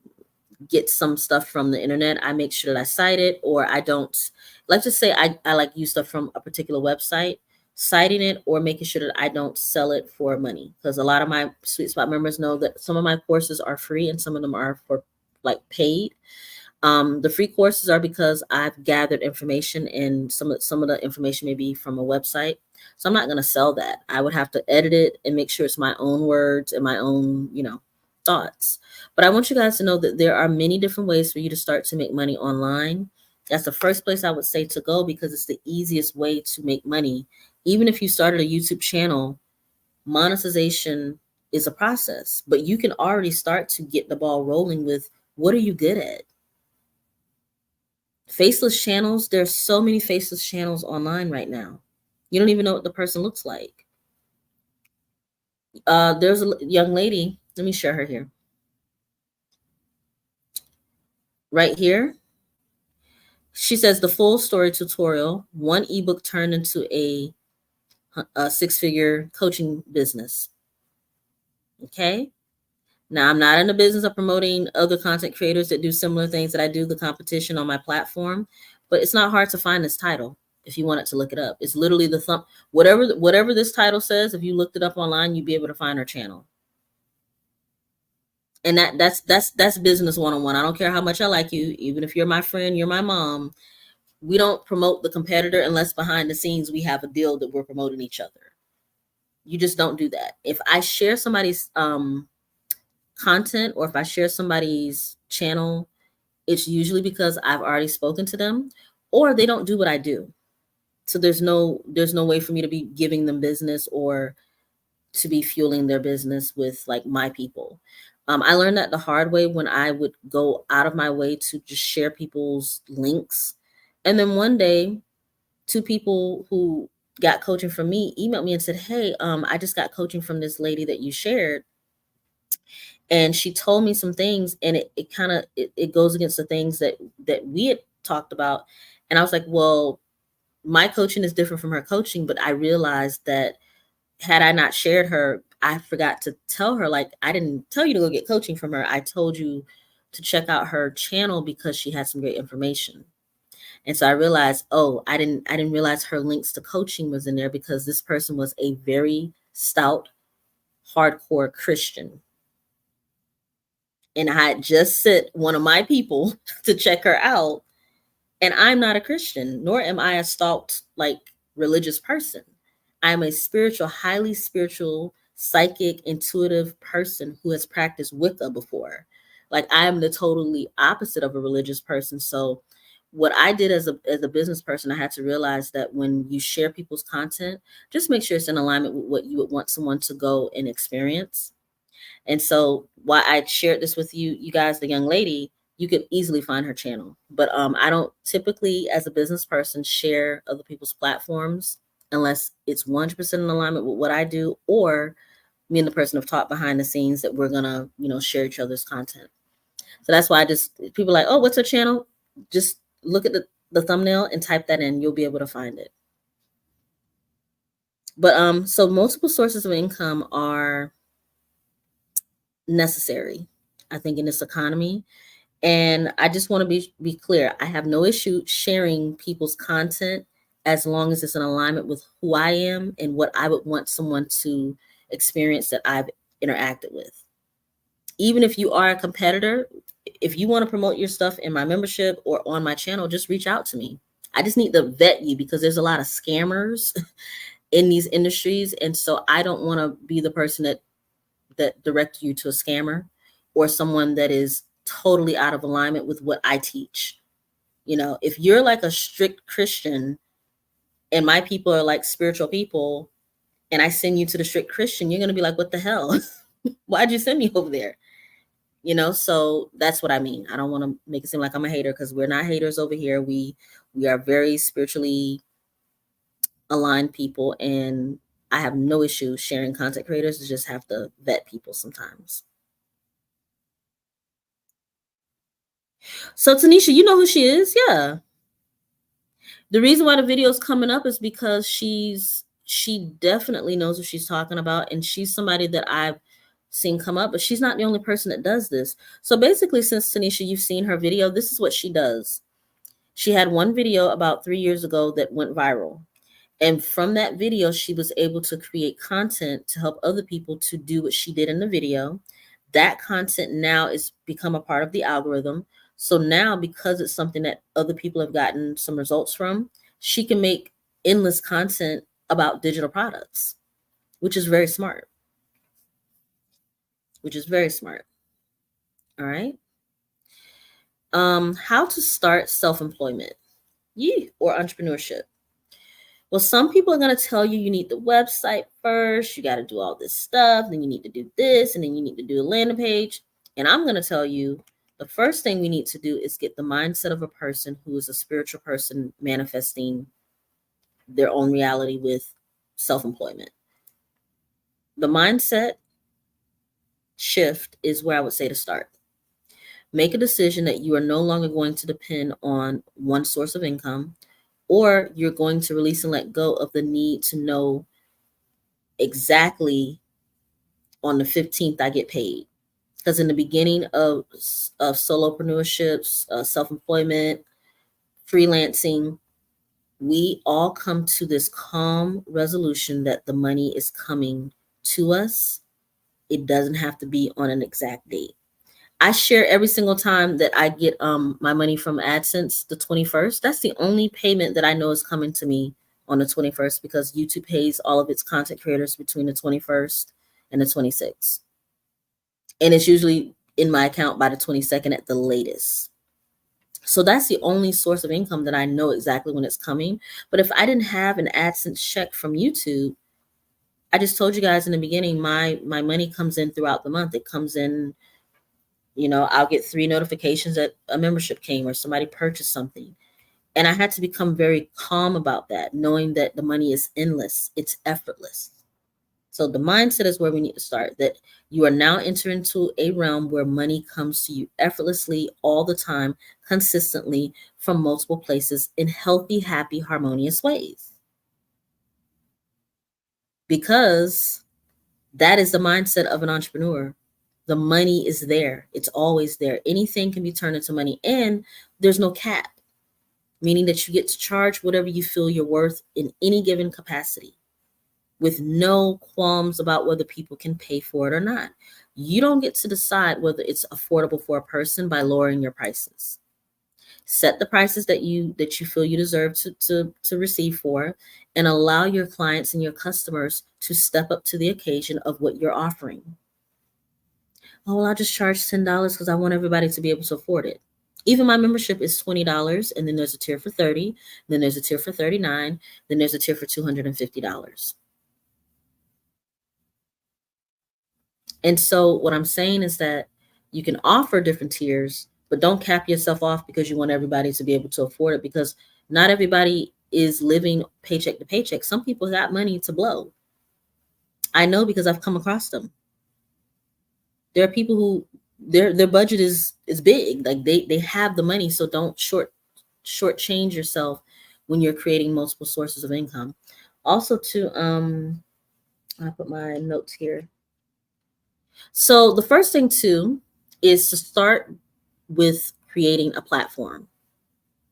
get some stuff from the internet, I make sure that I cite it, or I don't. Let's just say I like use stuff from a particular website, citing it or making sure that I don't sell it for money. Because a lot of my Sweet Spot members know that some of my courses are free and some of them are for like paid. The free courses are because I've gathered information, and some of the information may be from a website. So I'm not going to sell that. I would have to edit it and make sure it's my own words and my own, thoughts. But I want you guys to know that there are many different ways for you to start to make money online. That's the first place I would say to go because it's the easiest way to make money. Even if you started a YouTube channel, monetization is a process, but you can already start to get the ball rolling with what are you good at? Faceless channels, there's so many faceless channels online right now. You don't even know what the person looks like. There's a young lady. Let me share her here. Right here. She says the full story tutorial, one ebook turned into a six-figure coaching business. Okay. Now, I'm not in the business of promoting other content creators that do similar things that I do, the competition on my platform, but it's not hard to find this title if you wanted to look it up. It's literally the thumb, whatever this title says, if you looked it up online, you'd be able to find her channel. And that's business one-on-one. I don't care how much I like you, even if you're my friend, you're my mom. We don't promote the competitor unless behind the scenes we have a deal that we're promoting each other. You just don't do that. If I share somebody's content or if I share somebody's channel, it's usually because I've already spoken to them or they don't do what I do. So there's no way for me to be giving them business or to be fueling their business with like my people. I learned that the hard way when I would go out of my way to just share people's links. And then one day, two people who got coaching from me emailed me and said, hey, I just got coaching from this lady that you shared. And she told me some things, and it kind of it goes against the things that we had talked about. And I was like, well, my coaching is different from her coaching, but I realized that had I not shared her, I forgot to tell her, like, I didn't tell you to go get coaching from her. I told you to check out her channel because she had some great information. And so I realized, oh, I didn't realize her links to coaching was in there because this person was a very stout, hardcore Christian. And I had just sent one of my people to check her out. And I'm not a Christian, nor am I a stalked, like, religious person. I'm a spiritual, highly spiritual, psychic, intuitive person who has practiced Wicca before. Like, I am the totally opposite of a religious person. So what I did as a business person, I had to realize that when you share people's content, just make sure it's in alignment with what you would want someone to go and experience. And so why I shared this with you guys, the young lady, you could easily find her channel. But I don't typically, as a business person, share other people's platforms unless it's 100% in alignment with what I do, or me and the person have talked behind the scenes that we're gonna, share each other's content. So that's why people are like, oh, what's her channel? Just look at the thumbnail and type that in. You'll be able to find it. But so multiple sources of income are necessary, I think, in this economy. And I just want to be clear. I have no issue sharing people's content as long as it's in alignment with who I am and what I would want someone to experience that I've interacted with. Even if you are a competitor, if you want to promote your stuff in my membership or on my channel, just reach out to me. I just need to vet you because there's a lot of scammers in these industries. And so I don't want to be the person that directs you to a scammer or someone that is totally out of alignment with what I teach. If you're like a strict Christian and my people are like spiritual people and I send you to the strict Christian, you're going to be like, what the hell? Why'd you send me over there? So that's what I mean. I don't want to make it seem like I'm a hater because we're not haters over here. We are very spiritually aligned people, and I have no issue sharing content creators. You just have to vet people sometimes. So Tanisha, you know who she is? Yeah. The reason why the video is coming up is because she definitely knows what she's talking about, and she's somebody that I've seen come up, but she's not the only person that does this. So basically, since Tanisha, you've seen her video, this is what she does. She had one video about 3 years ago that went viral. And from that video, she was able to create content to help other people to do what she did in the video. That content now is become a part of the algorithm. So now, because it's something that other people have gotten some results from, she can make endless content about digital products, which is very smart. All right. How to start self-employment, or entrepreneurship. Well, some people are going to tell you need the website first. You got to do all this stuff. Then you need to do this. And then you need to do a landing page. And I'm going to tell you the first thing we need to do is get the mindset of a person who is a spiritual person manifesting their own reality with self-employment. The mindset shift is where I would say to start. Make a decision that you are no longer going to depend on one source of income, or you're going to release and let go of the need to know exactly on the 15th I get paid. Because in the beginning of solopreneurship, self-employment, freelancing, we all come to this calm resolution that the money is coming to us. It doesn't have to be on an exact date. I share every single time that I get my money from AdSense, the 21st. That's the only payment that I know is coming to me on the 21st, because YouTube pays all of its content creators between the 21st and the 26th. And it's usually in my account by the 22nd at the latest. So that's the only source of income that I know exactly when it's coming. But if I didn't have an AdSense check from YouTube, I just told you guys in the beginning, my money comes in throughout the month. It comes in, I'll get 3 notifications that a membership came or somebody purchased something. And I had to become very calm about that, knowing that the money is endless. It's effortless. So the mindset is where we need to start, that you are now entering into a realm where money comes to you effortlessly all the time, consistently, from multiple places in healthy, happy, harmonious ways. Because that is the mindset of an entrepreneur. The money is there. It's always there. Anything can be turned into money, and there's no cap, meaning that you get to charge whatever you feel you're worth in any given capacity with no qualms about whether people can pay for it or not. You don't get to decide whether it's affordable for a person by lowering your prices. Set the prices that you feel you deserve to receive for, and allow your clients and your customers to step up to the occasion of what you're offering. Oh, well, I'll just charge $10 because I want everybody to be able to afford it. Even my membership is $20, and then there's a tier for $30, then there's a tier for $39, then there's a tier for $250. And so what I'm saying is that you can offer different tiers, but don't cap yourself off because you want everybody to be able to afford it, because not everybody is living paycheck to paycheck. Some people got money to blow. I know because I've come across them. There are people who their budget is big. Like they have the money, so don't shortchange yourself when you're creating multiple sources of income. Also to I put my notes here. So the first thing too is to start with creating a platform.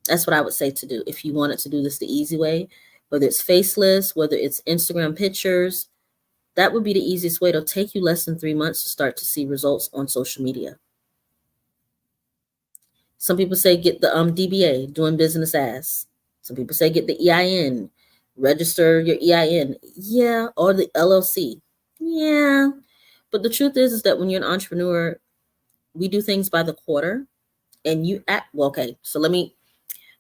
That's what I would say to do if you wanted to do this the easy way, whether it's faceless, whether it's Instagram pictures. That would be the easiest way. It'll take you less than 3 months to start to see results on social media. Some people say get the DBA, doing business as. Some people say get the EIN, register your EIN. Yeah, or the LLC. Yeah. But the truth is that when you're an entrepreneur, we do things by the quarter, and you act well. Okay, so my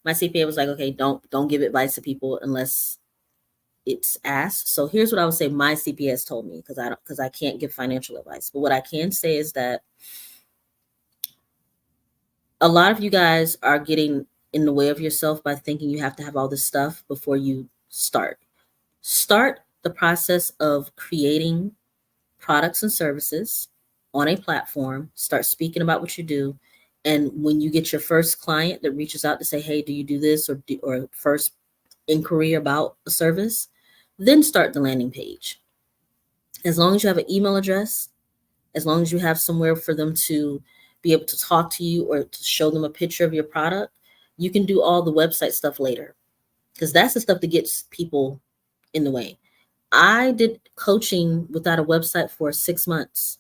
CPA was like, okay, don't give advice to people unless it's asked. So here's what I would say my CPA has told me, because I can't give financial advice. But what I can say is that a lot of you guys are getting in the way of yourself by thinking you have to have all this stuff before you start. Start the process of creating products and services on a platform. Start speaking about what you do. And when you get your first client that reaches out to say, hey, do you do this, or first inquiry about a service, then start the landing page. As long as you have an email address, as long as you have somewhere for them to be able to talk to you or to show them a picture of your product, you can do all the website stuff later, because that's the stuff that gets people in the way. I did coaching without a website for 6 months.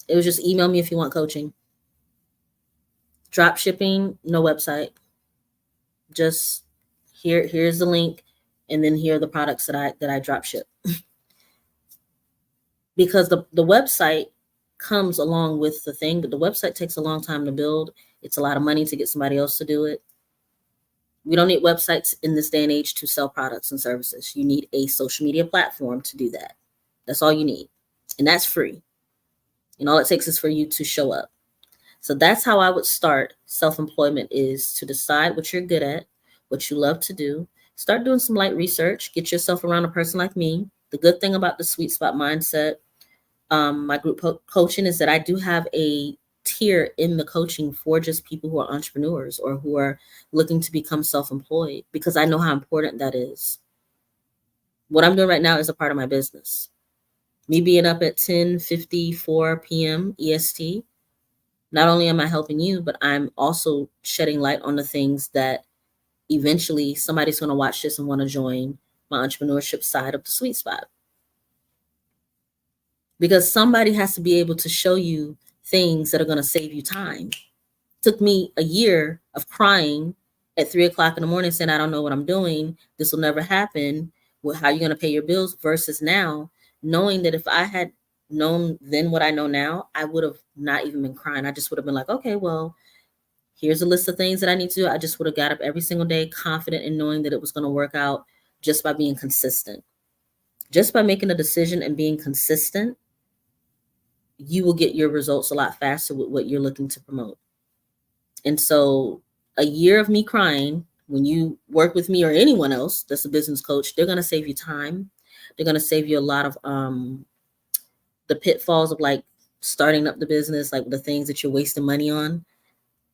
It was just email me if you want coaching. Drop shipping, no website. Just here's the link, and then here are the products that I drop ship. Because the website comes along with the thing, but the website takes a long time to build. It's a lot of money to get somebody else to do it. We don't need websites in this day and age to sell products and services. You need a social media platform to do that. That's all you need. And that's free. And all it takes is for you to show up. So that's how I would start self-employment, is to decide what you're good at, what you love to do. Start doing some light research. Get yourself around a person like me. The good thing about the Sweet Spot Mindset, my group coaching, is that I do have a tier in the coaching for just people who are entrepreneurs or who are looking to become self-employed, because I know how important that is. What I'm doing right now is a part of my business. Me being up at 10:54 p.m. EST, not only am I helping you, but I'm also shedding light on the things that eventually somebody's going to watch this and want to join my entrepreneurship side of the Sweet Spot. Because somebody has to be able to show you things that are going to save you time. It took me a year of crying at 3:00 in the morning saying, I don't know what I'm doing. This will never happen. Well, how are you going to pay your bills? Versus now, knowing that if I had known then what I know now, I would have not even been crying. I just would have been like, okay, well, here's a list of things that I need to do. I just would have got up every single day confident in knowing that it was going to work out, just by being consistent. Just by making a decision and being consistent, you will get your results a lot faster with what you're looking to promote. And so a year of me crying, when you work with me or anyone else that's a business coach, they're going to save you time. They're going to save you a lot of the pitfalls of like starting up the business, like the things that you're wasting money on.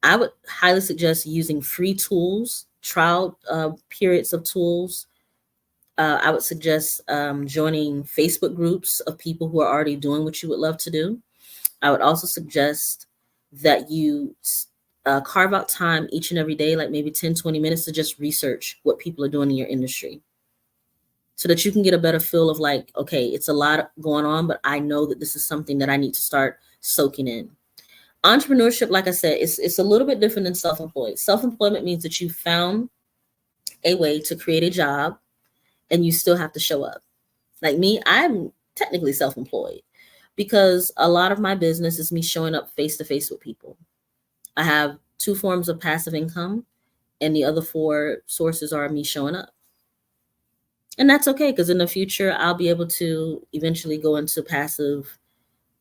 I would highly suggest using free tools, trial periods of tools. I would suggest joining Facebook groups of people who are already doing what you would love to do. I would also suggest that you carve out time each and every day, like maybe 10, 20 minutes to just research what people are doing in your industry so that you can get a better feel of like, okay, it's a lot going on, but I know that this is something that I need to start soaking in. Entrepreneurship, like I said, it's a little bit different than self-employed. Self-employment means that you found a way to create a job and you still have to show up. Like me, I'm technically self-employed because a lot of my business is me showing up face to face with people. I have 2 forms of passive income, and the other 4 sources are me showing up. And that's okay because in the future, I'll be able to eventually go into passive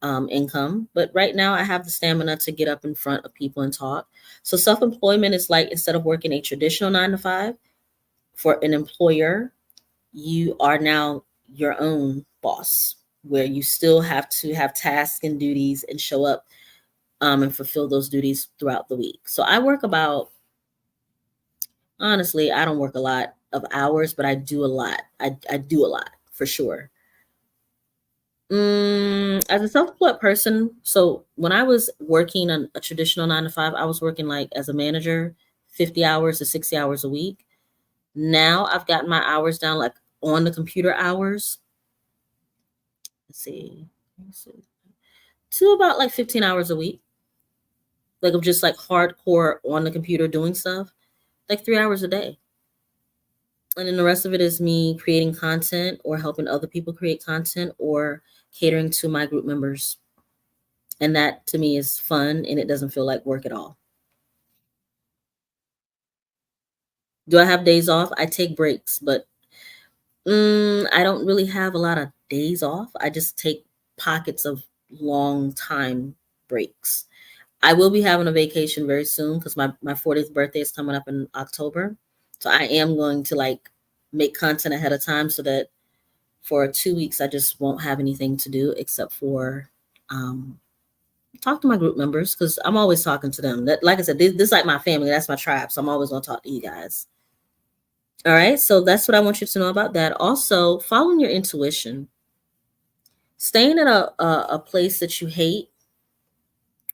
income. But right now, I have the stamina to get up in front of people and talk. So self-employment is like instead of working a traditional 9 to 5 for an employer, you are now your own boss, where you still have to have tasks and duties and show up and fulfill those duties throughout the week. So I work about, honestly, I don't work a lot of hours, but I do a lot. I do a lot for sure. As a self-employed person, so when I was working on a traditional 9 to 5, I was working like as a manager, 50 hours to 60 hours a week. Now I've gotten my hours down like on the computer hours. Let's see, to about like 15 hours a week, like of just like hardcore on the computer doing stuff, like 3 hours a day. And then the rest of it is me creating content or helping other people create content or catering to my group members. And that to me is fun and it doesn't feel like work at all. Do I have days off? I take breaks, but I don't really have a lot of days off. I just take pockets of long time breaks. I will be having a vacation very soon because my 40th birthday is coming up in October. So I am going to like make content ahead of time so that for 2 weeks I just won't have anything to do except for talk to my group members because I'm always talking to them. That, like I said, this is like my family. That's my tribe. So I'm always going to talk to you guys. All right. So that's what I want you to know about that. Also, following your intuition. Staying at a place that you hate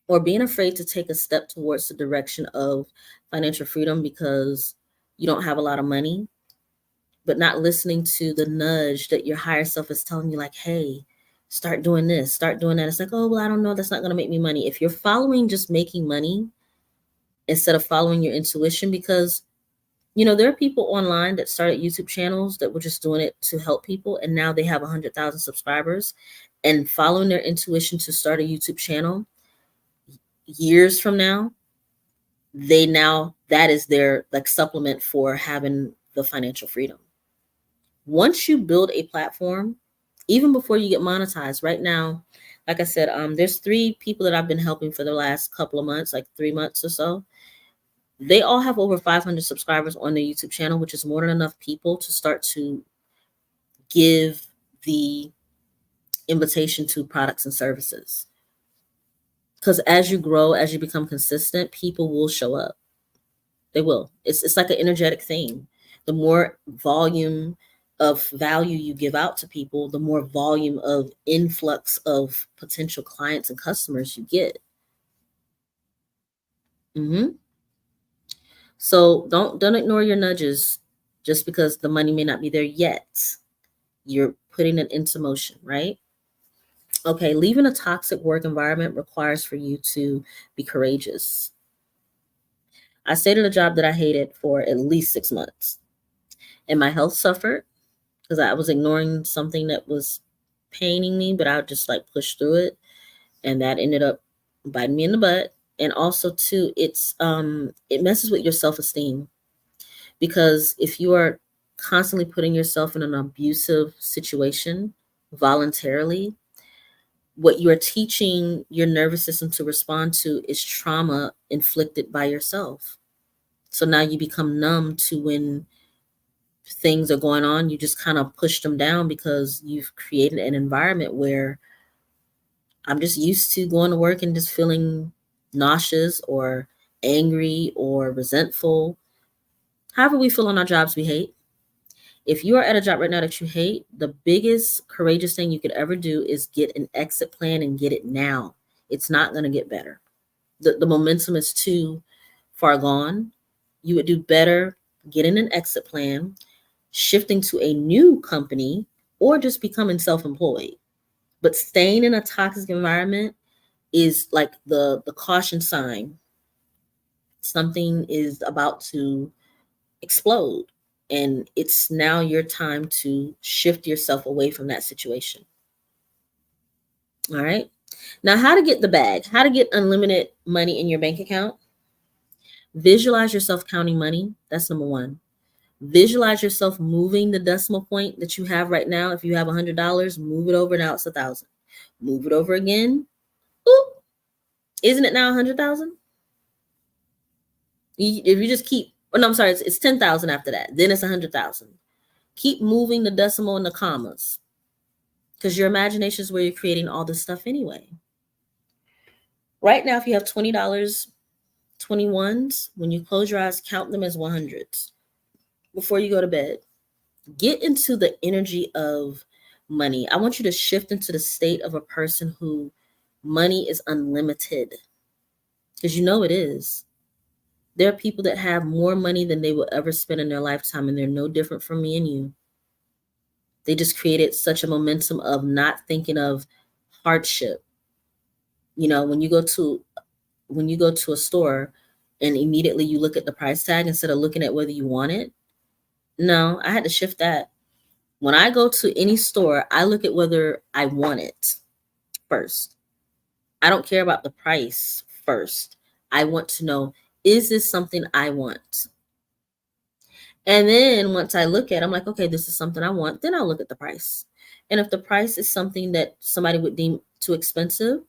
or being afraid to take a step towards the direction of financial freedom because you don't have a lot of money, but not listening to the nudge that your higher self is telling you, like, hey, start doing this, start doing that. It's like, oh, well, I don't know. That's not going to make me money. If you're following just making money instead of following your intuition, because, you know, there are people online that started YouTube channels that were just doing it to help people. And now they have 100,000 subscribers and following their intuition to start a YouTube channel. Years from now, that is their like supplement for having the financial freedom. Once you build a platform, even before you get monetized, right now, like I said, there's 3 people that I've been helping for the last couple of months, like 3 months or so. They all have over 500 subscribers on their YouTube channel, which is more than enough people to start to give the invitation to products and services. Because as you grow, as you become consistent, people will show up. They will. It's like an energetic thing. The more volume of value you give out to people, the more volume of influx of potential clients and customers you get. So don't ignore your nudges just because the money may not be there yet. You're putting it into motion, right? Okay, leaving a toxic work environment requires for you to be courageous. I stayed at a job that I hated for at least 6 months, and my health suffered because I was ignoring something that was paining me, but I would just like push through it, and that ended up biting me in the butt. And also, too, it messes with your self-esteem because if you are constantly putting yourself in an abusive situation voluntarily, what you are teaching your nervous system to respond to is trauma inflicted by yourself. So now you become numb to when things are going on. You just kind of push them down because you've created an environment where I'm just used to going to work and just feeling nauseous or angry or resentful. However we feel on our jobs we hate. If you are at a job right now that you hate, the biggest courageous thing you could ever do is get an exit plan and get it now. It's not going to get better. The momentum is too far gone. You would do better getting an exit plan, shifting to a new company, or just becoming self-employed. But staying in a toxic environment is like the caution sign. Something is about to explode, and it's now your time to shift yourself away from that situation. All right. Now, how to get the bag, how to get unlimited money in your bank account. Visualize yourself counting money. That's number one. Visualize yourself moving the decimal point that you have right now. If you have $100, move it over. Now it's 1,000. Move it over again. Oop. Isn't it now 100,000? If you just keep, oh no, I'm sorry, it's 10,000 after that. Then it's 100,000. Keep moving the decimal and the commas, because your imagination is where you're creating all this stuff anyway. Right now, if you have $20, 21s, when you close your eyes, count them as 100s before you go to bed. Get into the energy of money. I want you to shift into the state of a person who money is unlimited, because you know it is. There are people that have more money than they will ever spend in their lifetime, and they're no different from me and you. They just created such a momentum of not thinking of hardship. You know, when you go to a store and immediately you look at the price tag instead of looking at whether you want it. No, I had to shift that. When I go to any store, I look at whether I want it first. I don't care about the price first. I want to know, is this something I want? And then once I look at it, I'm like, okay, this is something I want. Then I'll look at the price. And if the price is something that somebody would deem too expensive,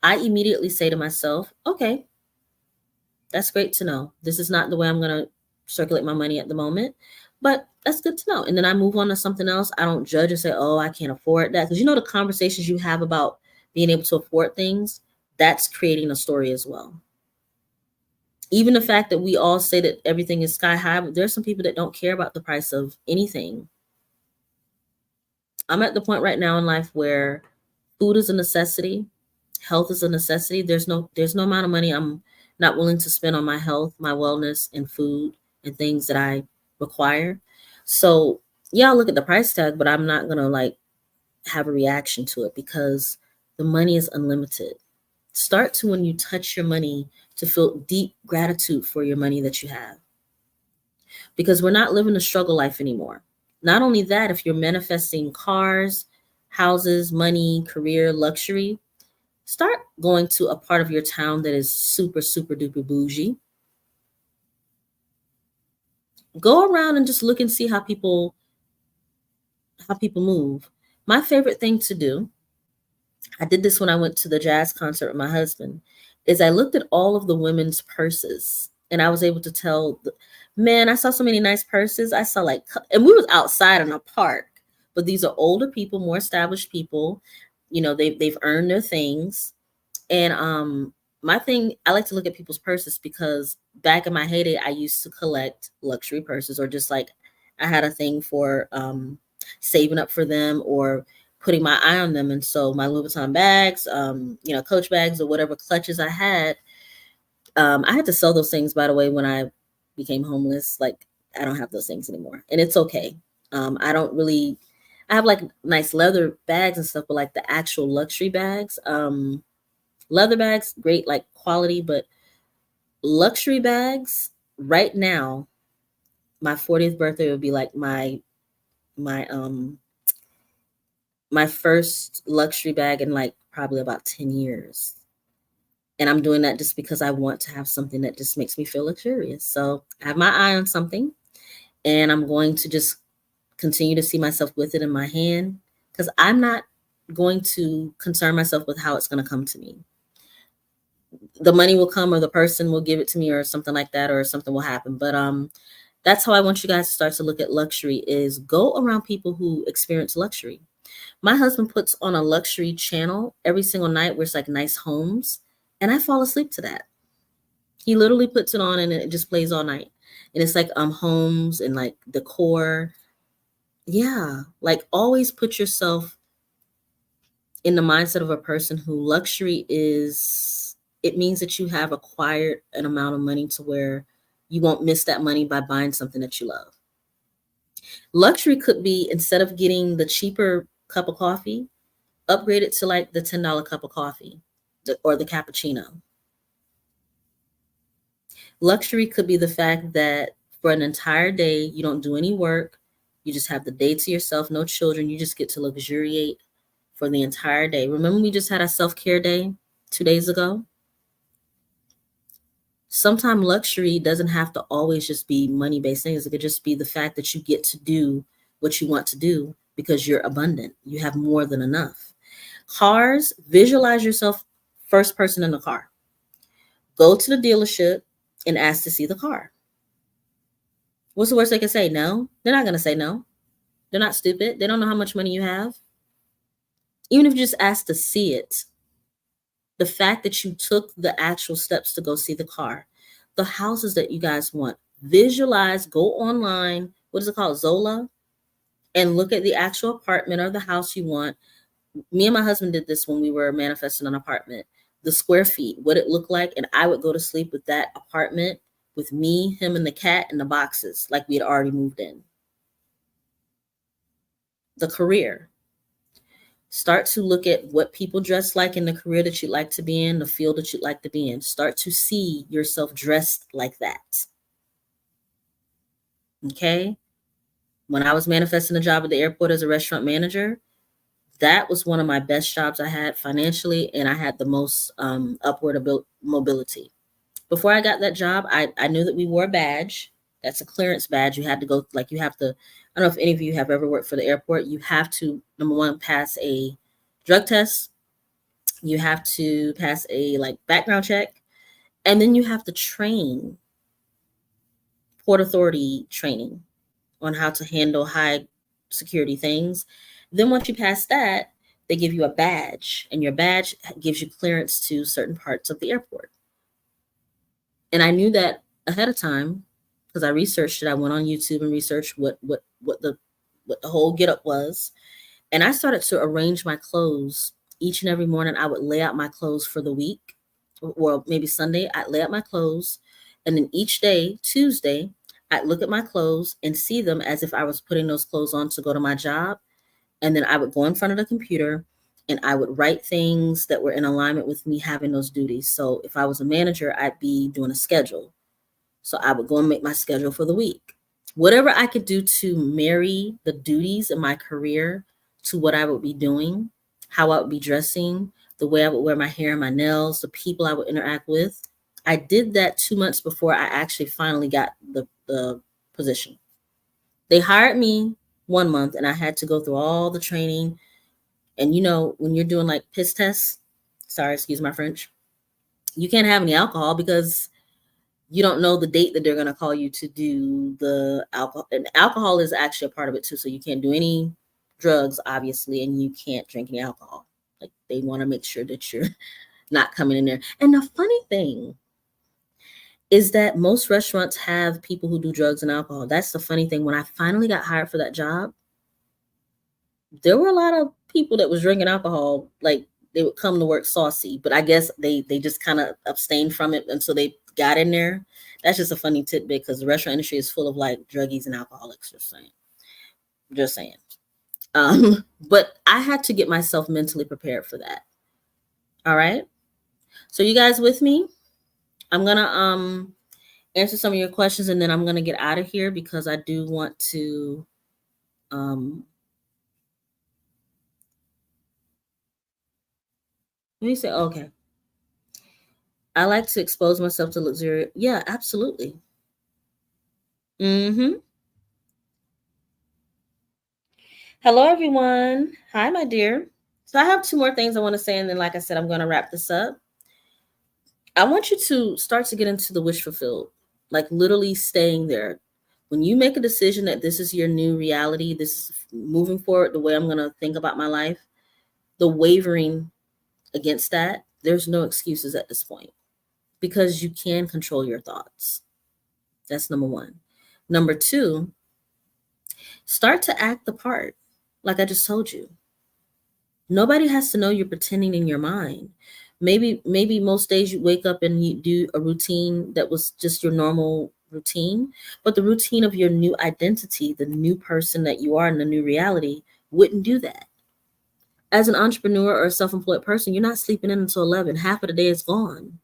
I immediately say to myself, okay, that's great to know. This is not the way I'm going to circulate my money at the moment, but that's good to know. And then I move on to something else. I don't judge and say, oh, I can't afford that. Because you know, the conversations you have about being able to afford things, that's creating a story as well. Even the fact that we all say that everything is sky high, but there's some people that don't care about the price of anything. I'm at the point right now in life where food is a necessity, health is a necessity. There's no amount of money I'm not willing to spend on my health, my wellness, and food and things that I require. So yeah, I'll look at the price tag, but I'm not gonna like have a reaction to it, because the money is unlimited. Start to, when you touch your money, to feel deep gratitude for your money that you have, because we're not living a struggle life anymore. Not only that, if you're manifesting cars, houses, money, career, luxury, start going to a part of your town that is super, super duper bougie. Go around and just look and see how people move. My favorite thing to do, I did this when I went to the jazz concert with my husband, is I looked at all of the women's purses, and I was able to tell, man, I saw so many nice purses. I saw like, and we was outside in a park, but these are older people, more established people. You know, they've earned their things. And my thing, I like to look at people's purses, because back in my heyday, I used to collect luxury purses, or just like I had a thing for saving up for them or putting my eye on them. And so my Louis Vuitton bags, Coach bags, or whatever clutches I had to sell those things, by the way, when I became homeless. Like, I don't have those things anymore, and it's okay. I have like nice leather bags and stuff, but like the actual luxury bags, leather bags, great, like quality, but luxury bags right now, my 40th birthday would be like my my first luxury bag in like probably about 10 years. And I'm doing that just because I want to have something that just makes me feel luxurious. So I have my eye on something, and I'm going to just continue to see myself with it in my hand, because I'm not going to concern myself with how it's going to come to me. The money will come, or the person will give it to me, or something like that, or something will happen. But that's how I want you guys to start to look at luxury, is go around people who experience luxury. My husband puts on a luxury channel every single night where it's like nice homes, and I fall asleep to that. He literally puts it on and it just plays all night. And it's like homes and like decor. Yeah, like always put yourself in the mindset of a person who luxury is, it means that you have acquired an amount of money to where you won't miss that money by buying something that you love. Luxury could be, instead of getting the cheaper cup of coffee, upgrade it to like the $10 cup of coffee or the cappuccino. Luxury could be the fact that for an entire day, you don't do any work. You just have the day to yourself, no children. You just get to luxuriate for the entire day. Remember, we just had our self-care day 2 days ago? Sometimes luxury doesn't have to always just be money-based things. It could just be the fact that you get to do what you want to do because you're abundant. You have more than enough. Cars, visualize yourself first person in the car. Go to the dealership and ask to see the car. What's the worst they can say? No. They're not going to say no. They're not stupid. They don't know how much money you have. Even if you just ask to see it, the fact that you took the actual steps to go see the car, the houses that you guys want, visualize, go online, what is it called, Zola, and look at the actual apartment or the house you want. Me and my husband did this when we were manifesting an apartment, the square feet, what it looked like, and I would go to sleep with that apartment with me, him, and the cat in the boxes like we had already moved in. The career. Start to look at what people dress like in the career that you'd like to be in, the field that you'd like to be in. Start to see yourself dressed like that. Okay? When I was manifesting a job at the airport as a restaurant manager, that was one of my best jobs I had financially, and I had the most upward mobility. Before I got that job, I knew that we wore a badge. That's a clearance badge. You had to go, like you have to, I don't know if any of you have ever worked for the airport. You have to, number one, pass a drug test. You have to pass a like background check. And then you have to train, Port Authority training on how to handle high security things. Then once you pass that, they give you a badge, and your badge gives you clearance to certain parts of the airport. And I knew that ahead of time because I researched it. I went on YouTube and researched what the whole get up was. And I started to arrange my clothes each and every morning. I would lay out my clothes for the week, or maybe Sunday, I'd lay out my clothes. And then each day, Tuesday, I'd look at my clothes and see them as if I was putting those clothes on to go to my job. And then I would go in front of the computer and I would write things that were in alignment with me having those duties. So if I was a manager, I'd be doing a schedule. So I would go and make my schedule for the week. Whatever I could do to marry the duties in my career to what I would be doing, how I would be dressing, the way I would wear my hair and my nails, the people I would interact with. I did that 2 months before I actually finally got the position. They hired me 1 month and I had to go through all the training. And you know, when you're doing like piss tests, sorry, excuse my French, you can't have any alcohol because you don't know the date that they're going to call you to do the alcohol. And alcohol is actually a part of it too. So you can't do any drugs, obviously, and you can't drink any alcohol. Like they want to make sure that you're not coming in there. And the funny thing is that most restaurants have people who do drugs and alcohol. That's the funny thing. When I finally got hired for that job, there were a lot of people that was drinking alcohol. Like they would come to work saucy, but I guess they just kind of abstained from it until they got in there. That's just a funny tidbit because the restaurant industry is full of like druggies and alcoholics. Just saying. But I had to get myself mentally prepared for that. All right. So you guys with me? I'm gonna answer some of your questions and then I'm gonna get out of here because I do want to let me say, okay. I like to expose myself to luxury. Yeah, absolutely. Mm-hmm. Hello, everyone. Hi, my dear. So I have two more things I want to say, and then, like I said, I'm going to wrap this up. I want you to start to get into the wish fulfilled, like literally staying there. When you make a decision that this is your new reality, this is moving forward, the way I'm going to think about my life, the wavering against that, there's no excuses at this point because you can control your thoughts. That's number one. Number two, start to act the part, like I just told you. Nobody has to know you're pretending in your mind. Maybe most days you wake up and you do a routine that was just your normal routine, but the routine of your new identity, the new person that you are in the new reality, wouldn't do that. As an entrepreneur or a self-employed person, you're not sleeping in until 11. Half of the day is gone.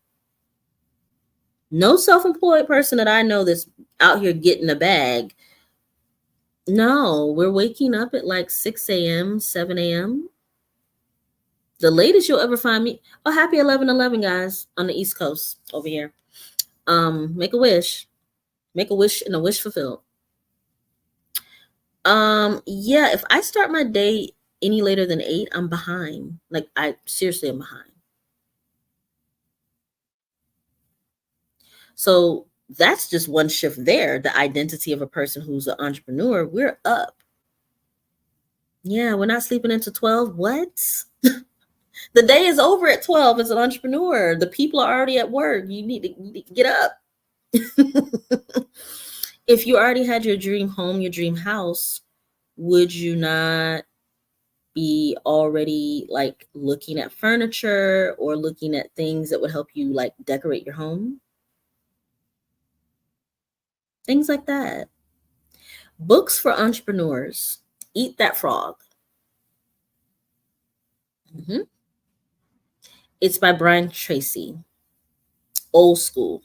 No self-employed person that I know that's out here getting a bag. No, we're waking up at like 6 a.m., 7 a.m. The latest you'll ever find me. Oh, happy 11/11, guys, on the East Coast over here. Make a wish. Make a wish and a wish fulfilled. Yeah, if I start my day any later than 8, I'm behind. Like, I seriously am behind. So that's just one shift there. The identity of a person who's an entrepreneur, we're up. Yeah, we're not sleeping into 12. What? The day is over at 12 as an entrepreneur. The people are already at work. You need to get up. If you already had your dream home, your dream house, would you not be already like looking at furniture or looking at things that would help you like decorate your home? Things like that. Books for entrepreneurs. Eat That Frog. Mhm. It's by Brian Tracy. Old school.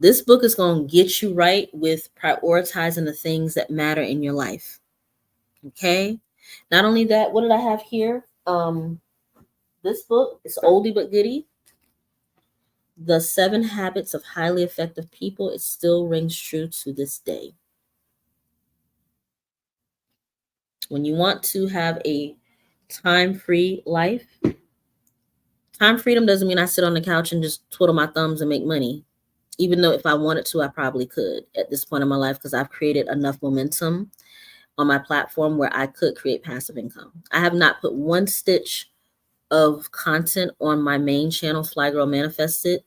This book is going to get you right with prioritizing the things that matter in your life. Okay. Not only that, what did I have here? This book is oldie but goodie. The 7 Habits of Highly Effective People. It still rings true to this day. When you want to have a time-free life, time freedom doesn't mean I sit on the couch and just twiddle my thumbs and make money. Even though if I wanted to, I probably could at this point in my life because I've created enough momentum on my platform where I could create passive income. I have not put one stitch of content on my main channel, Fly Girl Manifested,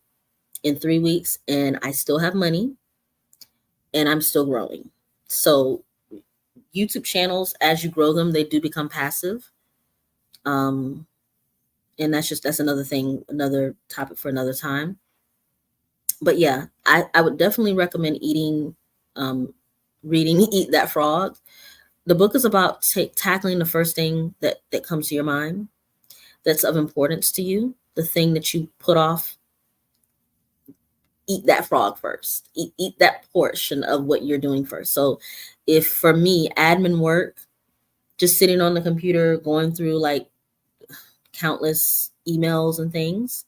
in 3 weeks, and I still have money and I'm still growing. So YouTube channels, as you grow them, they do become passive. Um, and that's another thing, another topic for another time. But yeah, I would definitely recommend reading Eat That Frog. The book is about tackling the first thing that comes to your mind that's of importance to you, the thing that you put off. Eat that frog first. Eat that portion of what you're doing first. So if for me, admin work, just sitting on the computer, going through like countless emails and things,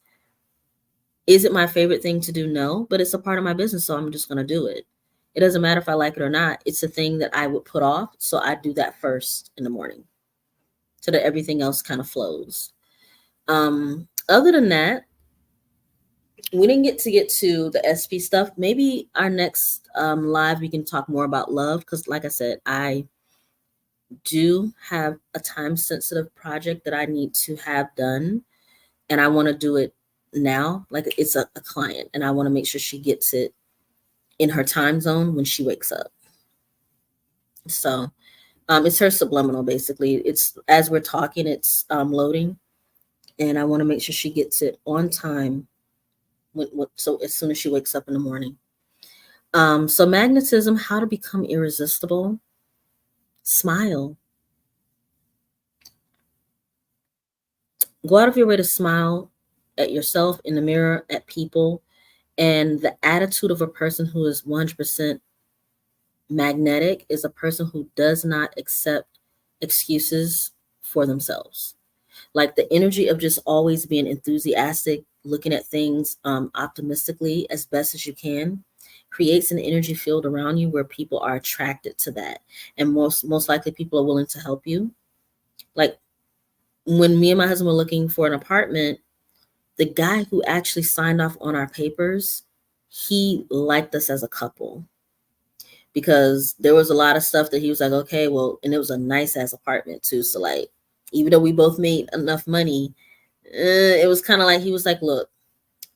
is it my favorite thing to do? No, but it's a part of my business, so I'm just going to do it. It doesn't matter if I like it or not. It's a thing that I would put off, so I do that first in the morning so that everything else kind of flows. Other than that, we didn't get to the SP stuff. Maybe our next live we can talk more about love because, like I said, I do have a time sensitive project that I need to have done, and I want to do it now. Like it's a client, and I want to make sure she gets it in her time zone when she wakes up. So it's her subliminal basically. It's as we're talking, it's loading, and I want to make sure she gets it on time. So as soon as she wakes up in the morning. So magnetism, how to become irresistible. Smile. Go out of your way to smile at yourself, in the mirror, at people. And the attitude of a person who is 100% magnetic is a person who does not accept excuses for themselves. Like the energy of just always being enthusiastic, looking at things optimistically as best as you can, creates an energy field around you where people are attracted to that, and most likely people are willing to help you. Like when me and my husband were looking for an apartment, the guy who actually signed off on our papers, he liked us as a couple because there was a lot of stuff that he was like, okay, well, and it was a nice ass apartment too. So like, even though we both made enough money, it was kind of like he was like, look,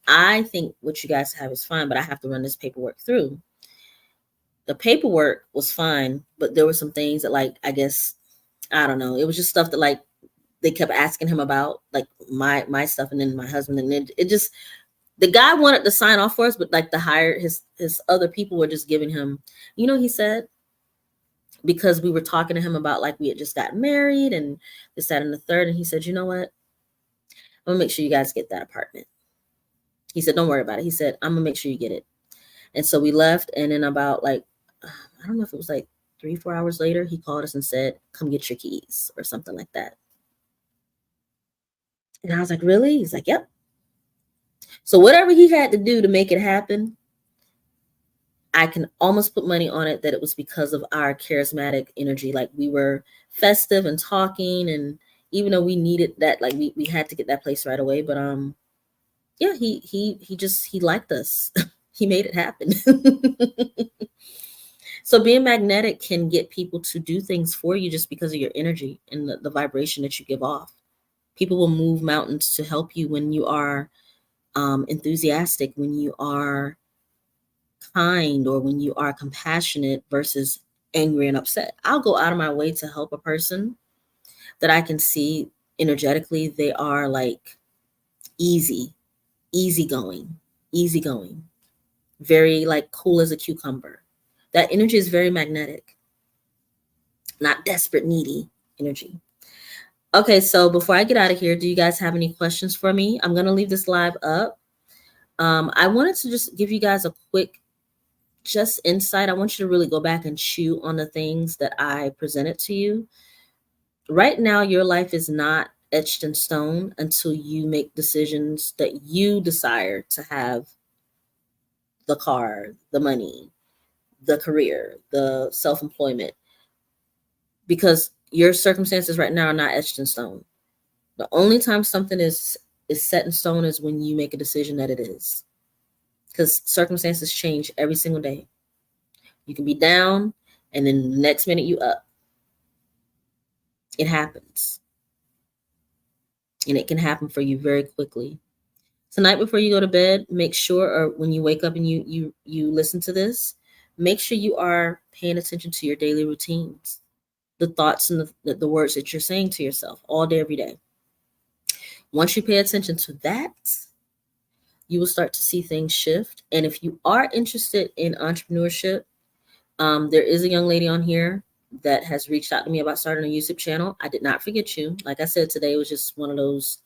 I think what you guys have is fine, but I have to run this paperwork through. The paperwork was fine, but there were some things that like, I guess, I don't know. It was just stuff that like they kept asking him about like my stuff, and then my husband, and it just, the guy wanted to sign off for us, but like the higher his other people were just giving him, he said, because we were talking to him about like we had just gotten married and this, that, and the third, and he said, you know what, I'm gonna make sure you guys get that apartment. He said, don't worry about it. He said, I'm gonna make sure you get it. And so we left, and then about like, I don't know if it was like 3-4 hours later, he called us and said, come get your keys or something like that. And I was like, really? He's like, yep. So whatever he had to do to make it happen, I can almost put money on it that it was because of our charismatic energy. Like we were festive and talking, and even though we needed that, like we had to get that place right away. But yeah, he liked us. He made it happen. So being magnetic can get people to do things for you just because of your energy and the vibration that you give off. People will move mountains to help you when you are enthusiastic, when you are kind, or when you are compassionate versus angry and upset. I'll go out of my way to help a person that I can see energetically they are like easygoing, very like cool as a cucumber. That energy is very magnetic, not desperate, needy energy. Okay, so before I get out of here, do you guys have any questions for me? I'm going to leave this live up. I wanted to just give you guys a quick just insight. I want you to really go back and chew on the things that I presented to you. Right now, your life is not etched in stone until you make decisions that you desire to have: the car, the money, the career, the self-employment, because your circumstances right now are not etched in stone. The only time something is set in stone is when you make a decision that it is, because circumstances change every single day. You can be down, and then the next minute you up. It happens, and it can happen for you very quickly. Tonight before you go to bed, make sure, or when you wake up and you listen to this, make sure you are paying attention to your daily routines, the thoughts and the words that you're saying to yourself all day, every day. Once you pay attention to that, you will start to see things shift. And if you are interested in entrepreneurship, there is a young lady on here that has reached out to me about starting a YouTube channel. I did not forget you. Like I said, today was just one of those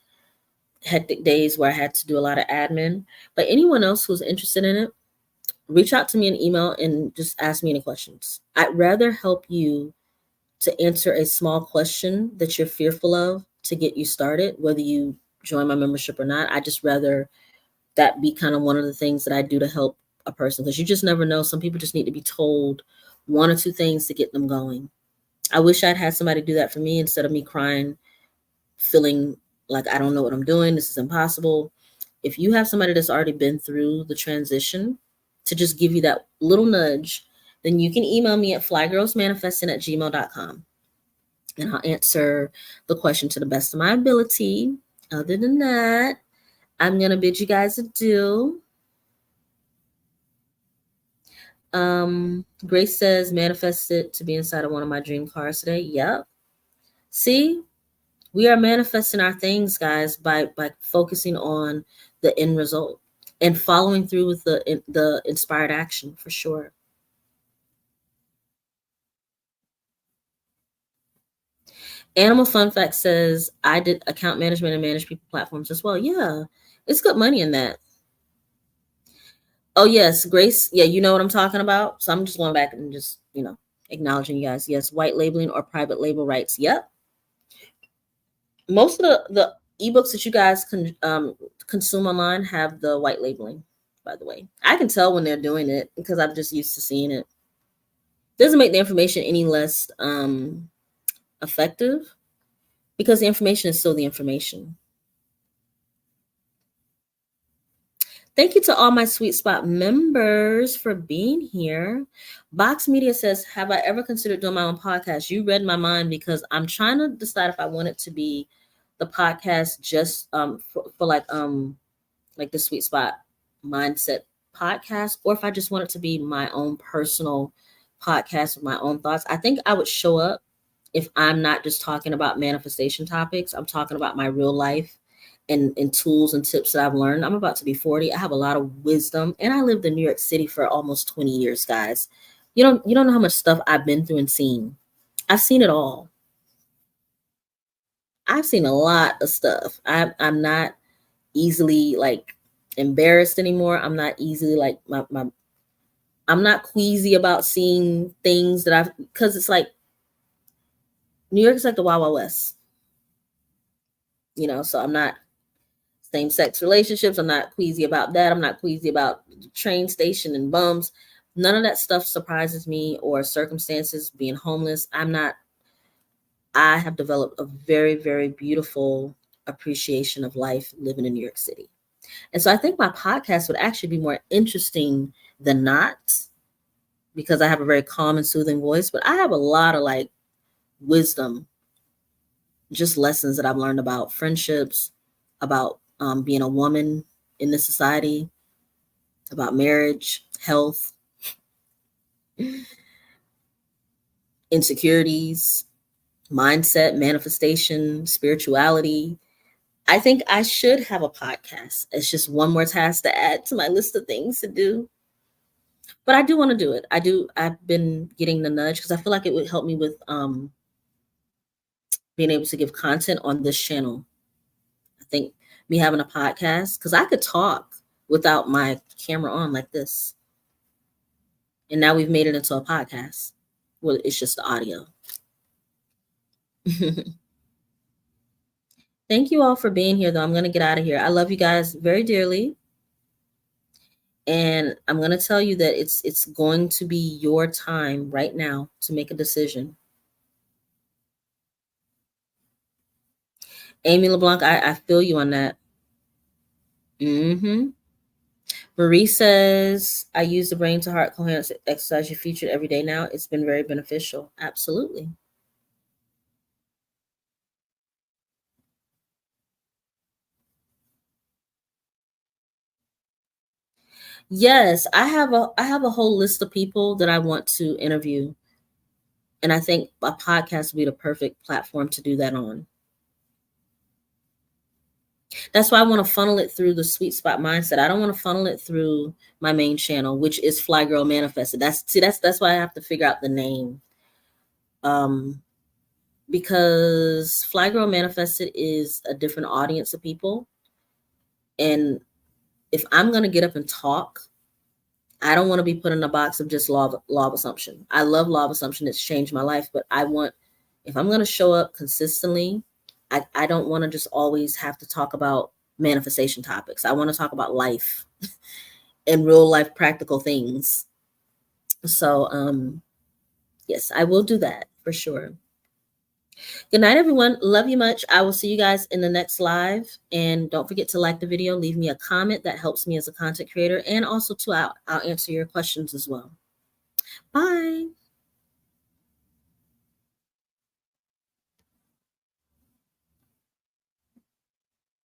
hectic days where I had to do a lot of admin. But anyone else who's interested in it, reach out to me in email and just ask me any questions. I'd rather help you to answer a small question that you're fearful of to get you started, whether you join my membership or not. I just rather that be kind of one of the things that I do to help a person, because you just never know. Some people just need to be told one or two things to get them going. I wish I'd had somebody do that for me instead of me crying, feeling like I don't know what I'm doing. This is impossible. If you have somebody that's already been through the transition to just give you that little nudge, then you can email me at flygirlsmanifesting@gmail.com, and I'll answer the question to the best of my ability. Other than that, I'm going to bid you guys adieu. Grace says, manifested to be inside of one of my dream cars today. Yep. See, we are manifesting our things, guys, by focusing on the end result and following through with the inspired action, for sure. Animal Fun Fact says, I did account management and manage people platforms as well. Yeah, it's good money in that. Oh, yes, Grace. Yeah, you know what I'm talking about. So I'm just going back and just, acknowledging you guys. Yes, white labeling or private label rights. Yep. Most of the ebooks that you guys can consume online have the white labeling, by the way. I can tell when they're doing it because I'm just used to seeing it. Doesn't make the information any less effective, because the information is still the information. Thank you to all my Sweet Spot members for being here. Box Media says, have I ever considered doing my own podcast? You read my mind, because I'm trying to decide if I want it to be the podcast just for like the Sweet Spot Mindset podcast, or if I just want it to be my own personal podcast with my own thoughts. I think I would show up if I'm not just talking about manifestation topics, I'm talking about my real life and tools and tips that I've learned. I'm about to be 40. I have a lot of wisdom, and I lived in New York City for almost 20 years, guys. You don't know how much stuff I've been through and seen. I've seen it all. I've seen a lot of stuff. I'm not easily like embarrassed anymore. I'm not easily like I'm not queasy about seeing things that I've, because it's like New York is like the Wild Wild West, so I'm not same sex relationships. I'm not queasy about that. I'm not queasy about the train station and bums. None of that stuff surprises me, or circumstances, being homeless. I have developed a very, very beautiful appreciation of life living in New York City. And so I think my podcast would actually be more interesting than not, because I have a very calm and soothing voice, but I have a lot of like wisdom, just lessons that I've learned about friendships, about being a woman in this society, about marriage, health, insecurities, mindset, manifestation, spirituality. I think I should have a podcast. It's just one more task to add to my list of things to do. But I do want to do it. I've been getting the nudge because I feel like it would help me with being able to give content on this channel. I think me having a podcast, because I could talk without my camera on like this. And now we've made it into a podcast. Well, it's just the audio. Thank you all for being here, though. I'm going to get out of here. I love you guys very dearly. And I'm going to tell you that it's going to be your time right now to make a decision. Amy LeBlanc, I feel you on that. Marie says, I use the brain to heart coherence exercise you featured every day now. It's been very beneficial. Absolutely. Yes, I have a whole list of people that I want to interview. And I think a podcast would be the perfect platform to do that on. That's why I want to funnel it through the sweet spot mindset. I don't want to funnel it through my main channel, which is Fly Girl Manifested. That's why I have to figure out the name. Because Fly Girl Manifested is a different audience of people. And if I'm gonna get up and talk, I don't want to be put in a box of just law of assumption. I love law of assumption. It's changed my life, but if I'm going to show up consistently, I don't want to just always have to talk about manifestation topics. I want to talk about life and real life practical things. So, yes, I will do that for sure. Good night, everyone. Love you much. I will see you guys in the next live. And don't forget to like the video, leave me a comment. That helps me as a content creator. And also, too, I'll answer your questions as well. Bye.